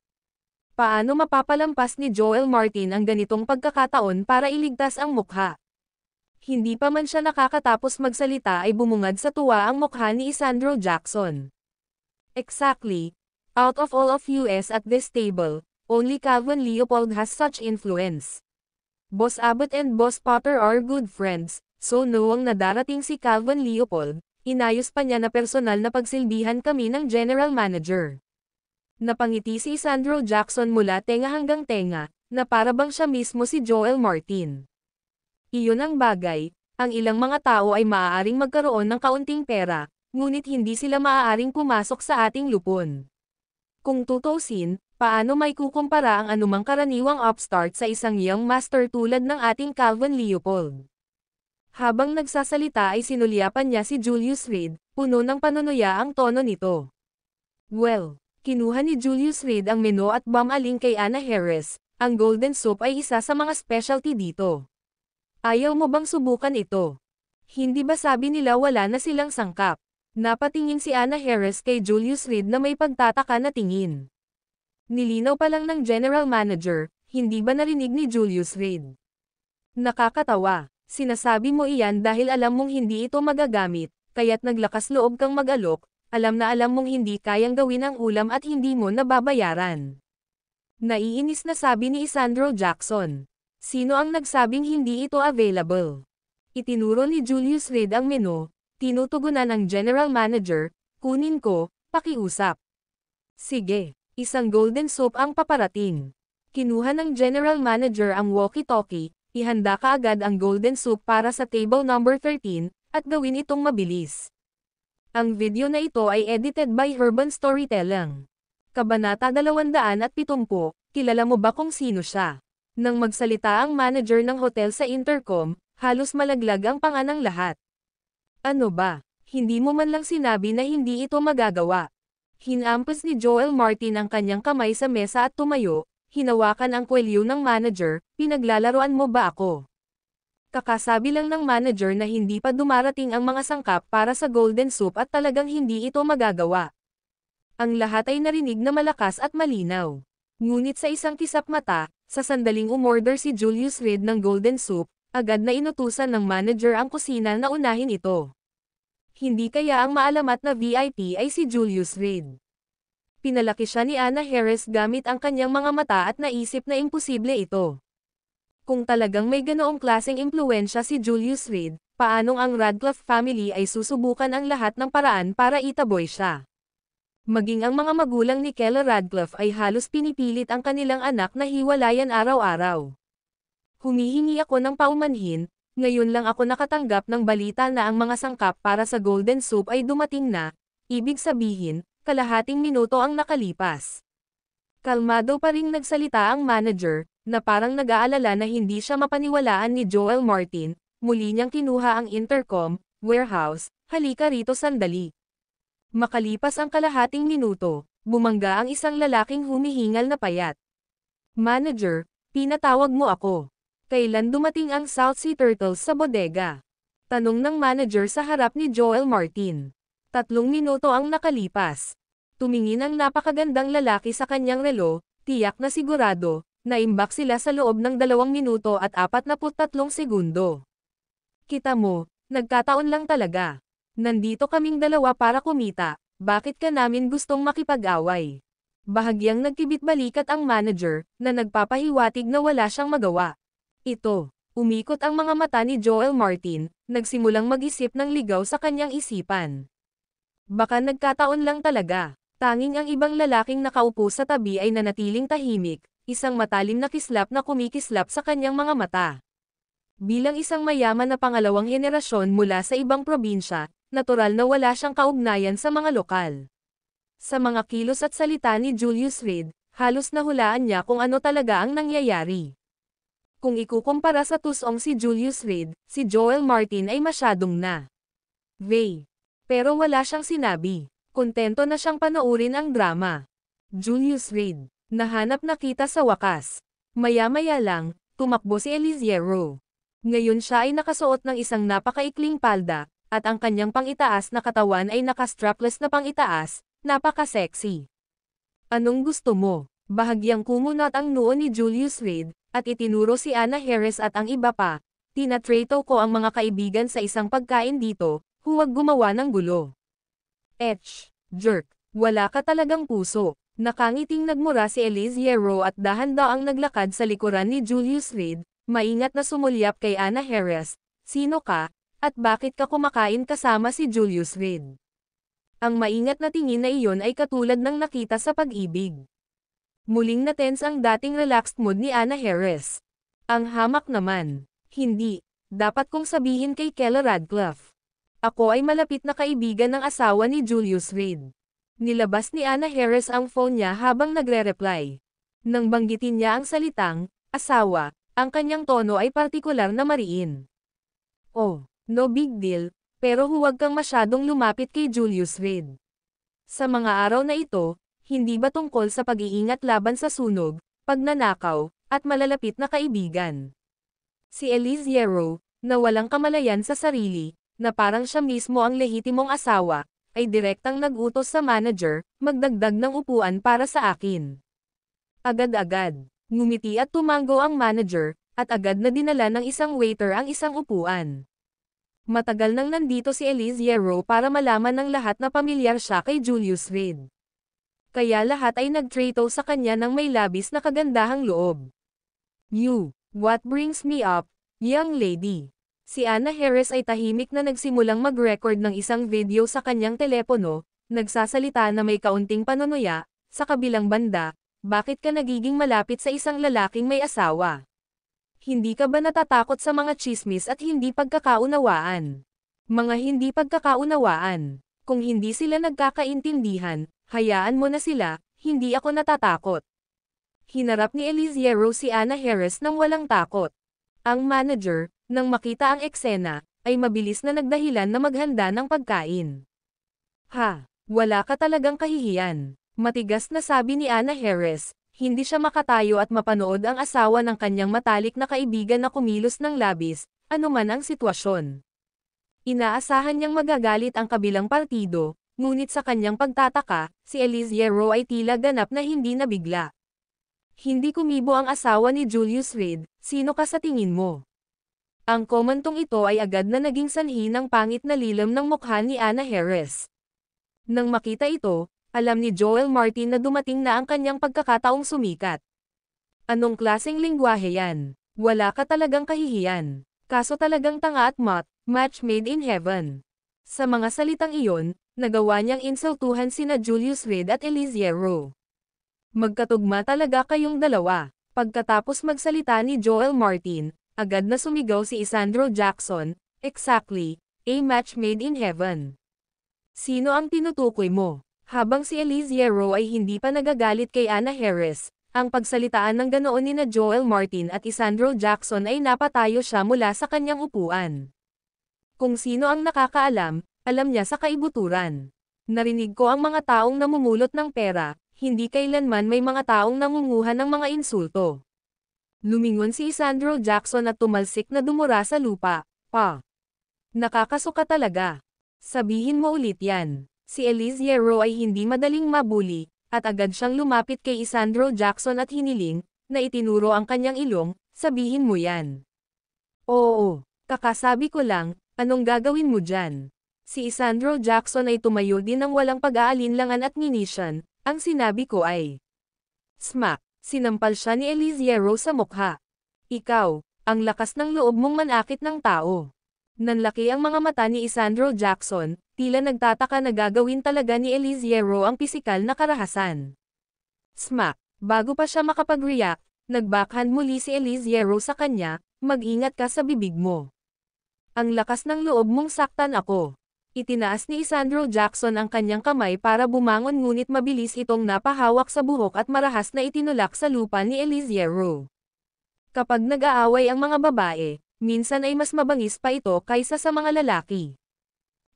Paano mapapalampas ni Joel Martin ang ganitong pagkakataon para iligtas ang mukha? Hindi pa man siya nakakatapos magsalita ay bumungad sa tuwa ang mukha ni Isandro Jackson. Exactly. Out of all of us at this table, only Calvin Leopold has such influence. Boss Abot and Boss Potter are good friends, so noong nadarating si Calvin Leopold, inayos pa niya na personal na pagsilbihan kami ng General Manager. Napangiti si Isandro Jackson mula tenga hanggang tenga, na para bang siya mismo si Joel Martin. Iyon ang bagay, ang ilang mga tao ay maaaring magkaroon ng kaunting pera, ngunit hindi sila maaaring pumasok sa ating lupon. Kung tutusin, paano may kukumpara ang anumang karaniwang upstart sa isang young master tulad ng ating Calvin Leopold? Habang nagsasalita ay sinulyapan niya si Julius Reed, puno ng panunuya ang tono nito. Well, kinuha ni Julius Reed ang menu at bumaling kay Anna Harris, ang golden soup ay isa sa mga specialty dito. Ayaw mo bang subukan ito? Hindi ba sabi nila wala na silang sangkap? Napatingin si Anna Harris kay Julius Reed na may pagtataka na tingin. Nilinaw pa lang ng General Manager, hindi ba narinig ni Julius Reed? Nakakatawa, sinasabi mo iyan dahil alam mong hindi ito magagamit, kaya't naglakas loob kang mag-alok, alam na alam mong hindi kayang gawin ang ulam at hindi mo nababayaran. Naiinis na sabi ni Isandro Jackson. Sino ang nagsabing hindi ito available? Itinuro ni Julius Reed ang menu, tinutugunan ng General Manager, kunin ko, pakiusap. Sige, isang golden soup ang paparating. Kinuha ng General Manager ang walkie-talkie, ihanda ka agad ang golden soup para sa table number 13, at gawin itong mabilis. Ang video na ito ay edited by Urban Storytelling. Kabanata 270, kilala mo ba kung sino siya? Nang magsalita ang manager ng hotel sa intercom, halos malaglag ang panga ng lahat. Ano ba? Hindi mo man lang sinabi na hindi ito magagawa. Hinampas ni Joel Martin ang kanyang kamay sa mesa at tumayo, hinawakan ang kwelyo ng manager, pinaglalaroan mo ba ako? Kakasabi lang ng manager na hindi pa dumarating ang mga sangkap para sa golden soup at talagang hindi ito magagawa. Ang lahat ay narinig na malakas at malinaw. Ngunit sa isang kisap mata, sa sandaling umorder si Julius Reed ng golden soup, agad na inutusan ng manager ang kusina na unahin ito. Hindi kaya ang maalamat na VIP ay si Julius Reed. Pinalaki siya ni Anna Harris gamit ang kanyang mga mata at naisip na imposible ito. Kung talagang may ganoong klaseng impluwensya si Julius Reed, paanong ang Radcliffe family ay susubukan ang lahat ng paraan para itaboy siya? Maging ang mga magulang ni Keller Radcliffe ay halos pinipilit ang kanilang anak na hiwalayan araw-araw. Humihingi ako ng paumanhin, ngayon lang ako nakatanggap ng balita na ang mga sangkap para sa golden soup ay dumating na, ibig sabihin, kalahating minuto ang nakalipas. Kalmado pa ring nagsalita ang manager, na parang nag-aalala na hindi siya mapaniwalaan ni Joel Martin. Muli niyang kinuha ang intercom. Warehouse, halika rito sandali. Makalipas ang kalahating minuto, bumangga ang isang lalaking humihingal na payat. Manager, pinatawag mo ako. Kailan dumating ang South Sea Turtles sa bodega? Tanong ng manager sa harap ni Joel Martin. 3 minuto ang nakalipas. Tumingin ang napakagandang lalaki sa kanyang relo, tiyak na sigurado, na imbak sila sa loob ng 2 minuto at 43 segundo. Kita mo, nagkataon lang talaga. Nandito kaming dalawa para kumita, bakit ka namin gustong makipag-away? Bahagyang nagkibit-balikat ang manager, na nagpapahiwatig na wala siyang magawa. Ito, umikot ang mga mata ni Joel Martin, nagsimulang mag-isip ng ligaw sa kanyang isipan. Baka nagkataon lang talaga. Tanging ang ibang lalaking nakaupo sa tabi ay nanatiling tahimik, isang matalim na kislap na kumikislap sa kanyang mga mata. Bilang isang mayaman na pangalawang henerasyon mula sa ibang probinsya, natural na wala siyang kaugnayan sa mga lokal. Sa mga kilos at salita ni Julius Reed, halos nahulaan niya kung ano talaga ang nangyayari. Kung ikukumpara sa tusong si Julius Reed, si Joel Martin ay masyadong vague. Pero wala siyang sinabi. Kontento na siyang panoorin ang drama. Julius Reed, nahanap na kita sa wakas. Maya-maya lang, tumakbo si Eliziero. Ngayon siya ay nakasuot ng isang napakaikling palda, at ang kanyang pangitaas na katawan ay naka-strapless na pangitaas, napaka-sexy. Anong gusto mo? Bahagyang kumunot ang noo ni Julius Reed, at itinuro si Anna Harris at ang iba pa. Tinatrato ko ang mga kaibigan sa isang pagkain dito, huwag gumawa ng gulo. Jerk, wala ka talagang puso. Nakangiting nagmura si Eliziero at dahan-daang naglakad sa likuran ni Julius Reed, maingat na sumulyap kay Anna Harris. Sino ka, at bakit ka kumakain kasama si Julius Reed? Ang maingat na tingin na iyon ay katulad ng nakita sa pag-ibig. Muling natense ang dating relaxed mood ni Anna Harris. Ang hamak naman. Hindi, dapat kong sabihin kay Kella Radcliffe. Ako ay malapit na kaibigan ng asawa ni Julius Reed. Nilabas ni Anna Harris ang phone niya habang nagre-reply. Nang banggitin niya ang salitang, asawa, ang kanyang tono ay partikular na mariin. Oh, no big deal, pero huwag kang masyadong lumapit kay Julius Reed. Sa mga araw na ito, hindi ba tungkol sa pag-iingat laban sa sunog, pagnanakaw, at malalapit na kaibigan? Si Eliziero, na walang kamalayan sa sarili, na parang siya mismo ang lehitimong asawa, ay direktang nag-utos sa manager, magdagdag ng upuan para sa akin. Agad-agad, ngumiti at tumango ang manager, at agad na dinala ng isang waiter ang isang upuan. Matagal nang nandito si Eliziero para malaman ng lahat na pamilyar siya kay Julius Reed. Kaya lahat ay nagtrato sa kanya ng may labis na kagandahang loob. What brings me up, young lady? Si Anna Harris ay tahimik na nagsimulang mag-record ng isang video sa kanyang telepono, nagsasalita na may kaunting panunuya. Sa kabilang banda, bakit ka nagiging malapit sa isang lalaking may asawa? Hindi ka ba natatakot sa mga chismis at hindi pagkakaunawaan? Mga hindi pagkakaunawaan. Kung hindi sila nagkakaintindihan, hayaan mo na sila, hindi ako natatakot. Hinarap ni Eliziero si Anna Harris nang walang takot. Ang manager, nang makita ang eksena, ay mabilis na nagdahilan na maghanda ng pagkain. Wala ka talagang kahihiyan. Matigas na sabi ni Anna Harris, hindi siya makatayo at mapanood ang asawa ng kanyang matalik na kaibigan na kumilos ng labis, anuman ang sitwasyon. Inaasahan niyang magagalit ang kabilang partido, ngunit sa kanyang pagtataka, si Eliziero ay tila ganap na hindi nabigla. Hindi kumibo ang asawa ni Julius Reed, sino ka sa tingin mo? Ang komantong ito ay agad na naging sanhi ng pangit na lilam ng mukha ni Anna Harris. Nang makita ito, alam ni Joel Martin na dumating na ang kanyang pagkakataong sumikat. Anong klaseng lingwahe yan? Wala ka talagang kahihiyan. Kaso talagang tanga at match made in heaven. Sa mga salitang iyon, nagawa niyang insultuhan sina Julius Reed at Eliziero. Magkatugma talaga kayong dalawa. Pagkatapos magsalita ni Joel Martin, agad na sumigaw si Isandro Jackson, exactly, a match made in heaven. Sino ang tinutukoy mo? Habang si Eliziero ay hindi pa nagagalit kay Anna Harris, ang pagsalitaan ng ganoon nina Joel Martin at Isandro Jackson ay napatayo siya mula sa kanyang upuan. Kung sino ang nakakaalam, alam niya sa kaibuturan. Narinig ko ang mga taong namumulot ng pera, hindi kailanman may mga taong nangunguha ng mga insulto. Lumingon si Isandro Jackson at tumalsik na dumura sa lupa. Pa! Nakakasuka talaga. Sabihin mo ulit yan. Si Eliziero ay hindi madaling mabuli, at agad siyang lumapit kay Isandro Jackson at hiniling, na itinuro ang kanyang ilong, sabihin mo yan. Oo, kakasabi ko lang, anong gagawin mo dyan? Si Isandro Jackson ay tumayo din ng walang pag-aalinlangan at nginisyan, ang sinabi ko ay smack, sinampal siya ni Eliziero sa mukha. Ikaw, ang lakas ng loob mong manakit ng tao. Nanlaki ang mga mata ni Isandro Jackson, tila nagtataka na gagawin talaga ni Eliziero ang pisikal na karahasan. Smack, bago pa siya makapag-react, nagbackhand muli si Eliziero sa kanya, mag-ingat ka sa bibig mo. Ang lakas ng loob mong saktan ako. Itinaas ni Isandro Jackson ang kanyang kamay para bumangon ngunit mabilis itong napahawak sa buhok at marahas na itinulak sa lupa ni Eliziero. Kapag nag-aaway ang mga babae, minsan ay mas mabangis pa ito kaysa sa mga lalaki.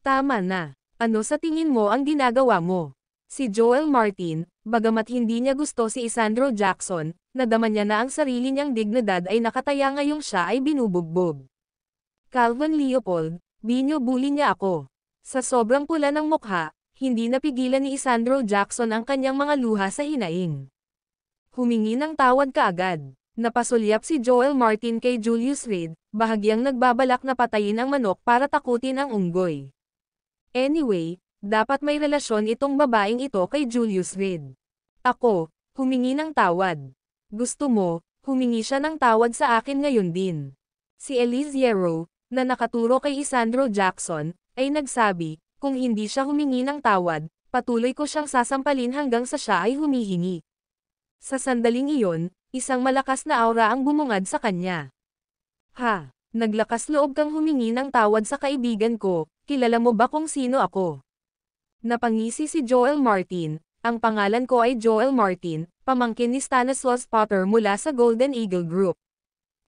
Tama na. Ano sa tingin mo ang ginagawa mo? Si Joel Martin, bagamat hindi niya gusto si Isandro Jackson, nadama niya na ang sarili niyang dignidad ay nakataya ngayong siya ay binubugbog. Calvin Leopold, binubuli niya ako. Sa sobrang pula ng mukha, hindi napigilan ni Isandro Jackson ang kanyang mga luha sa hinaing. Humingi ng tawad kaagad. Napasulyap si Joel Martin kay Julius Reed, bahagyang nagbabalak na patayin ang manok para takutin ang unggoy. Anyway, dapat may relasyon itong babaeng ito kay Julius Reed. Ako, humingi ng tawad. Gusto mo, humingi siya ng tawad sa akin ngayon din. Si Eliziero, na nakaturo kay Isandro Jackson, ay nagsabi, kung hindi siya humingi ng tawad, patuloy ko siyang sasampalin hanggang sa siya ay humihingi. Sa sandaling iyon, isang malakas na aura ang bumungad sa kanya. Ha, naglakas loob kang humingi ng tawad sa kaibigan ko, kilala mo ba kung sino ako? Napangisi si Joel Martin, ang pangalan ko ay Joel Martin, pamangkin ni Stanislaus Potter mula sa Golden Eagle Group.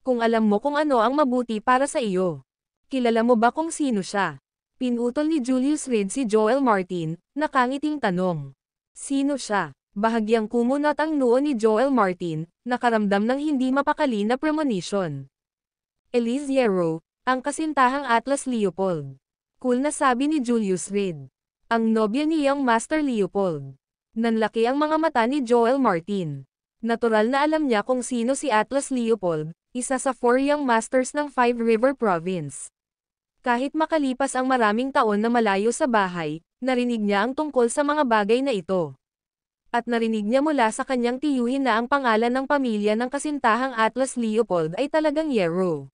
Kung alam mo kung ano ang mabuti para sa iyo. Kilala mo ba kung sino siya? Pinutol ni Julius Reed si Joel Martin, nakangiting tanong. Sino siya? Bahagyang kumunat ang noo ni Joel Martin, nakaramdam ng hindi mapakali na premonition. Eliziero, ang kasintahang Atlas Leopold. Cool na sabi ni Julius Reed. Ang nobya ni Young Master Leopold. Nanlaki ang mga mata ni Joel Martin. Natural na alam niya kung sino si Atlas Leopold, isa sa 4 Young Masters ng Five River Province. Kahit makalipas ang maraming taon na malayo sa bahay, narinig niya ang tungkol sa mga bagay na ito. At narinig niya mula sa kanyang tiyuhin na ang pangalan ng pamilya ng kasintahang Atlas Leopold ay talagang Yero.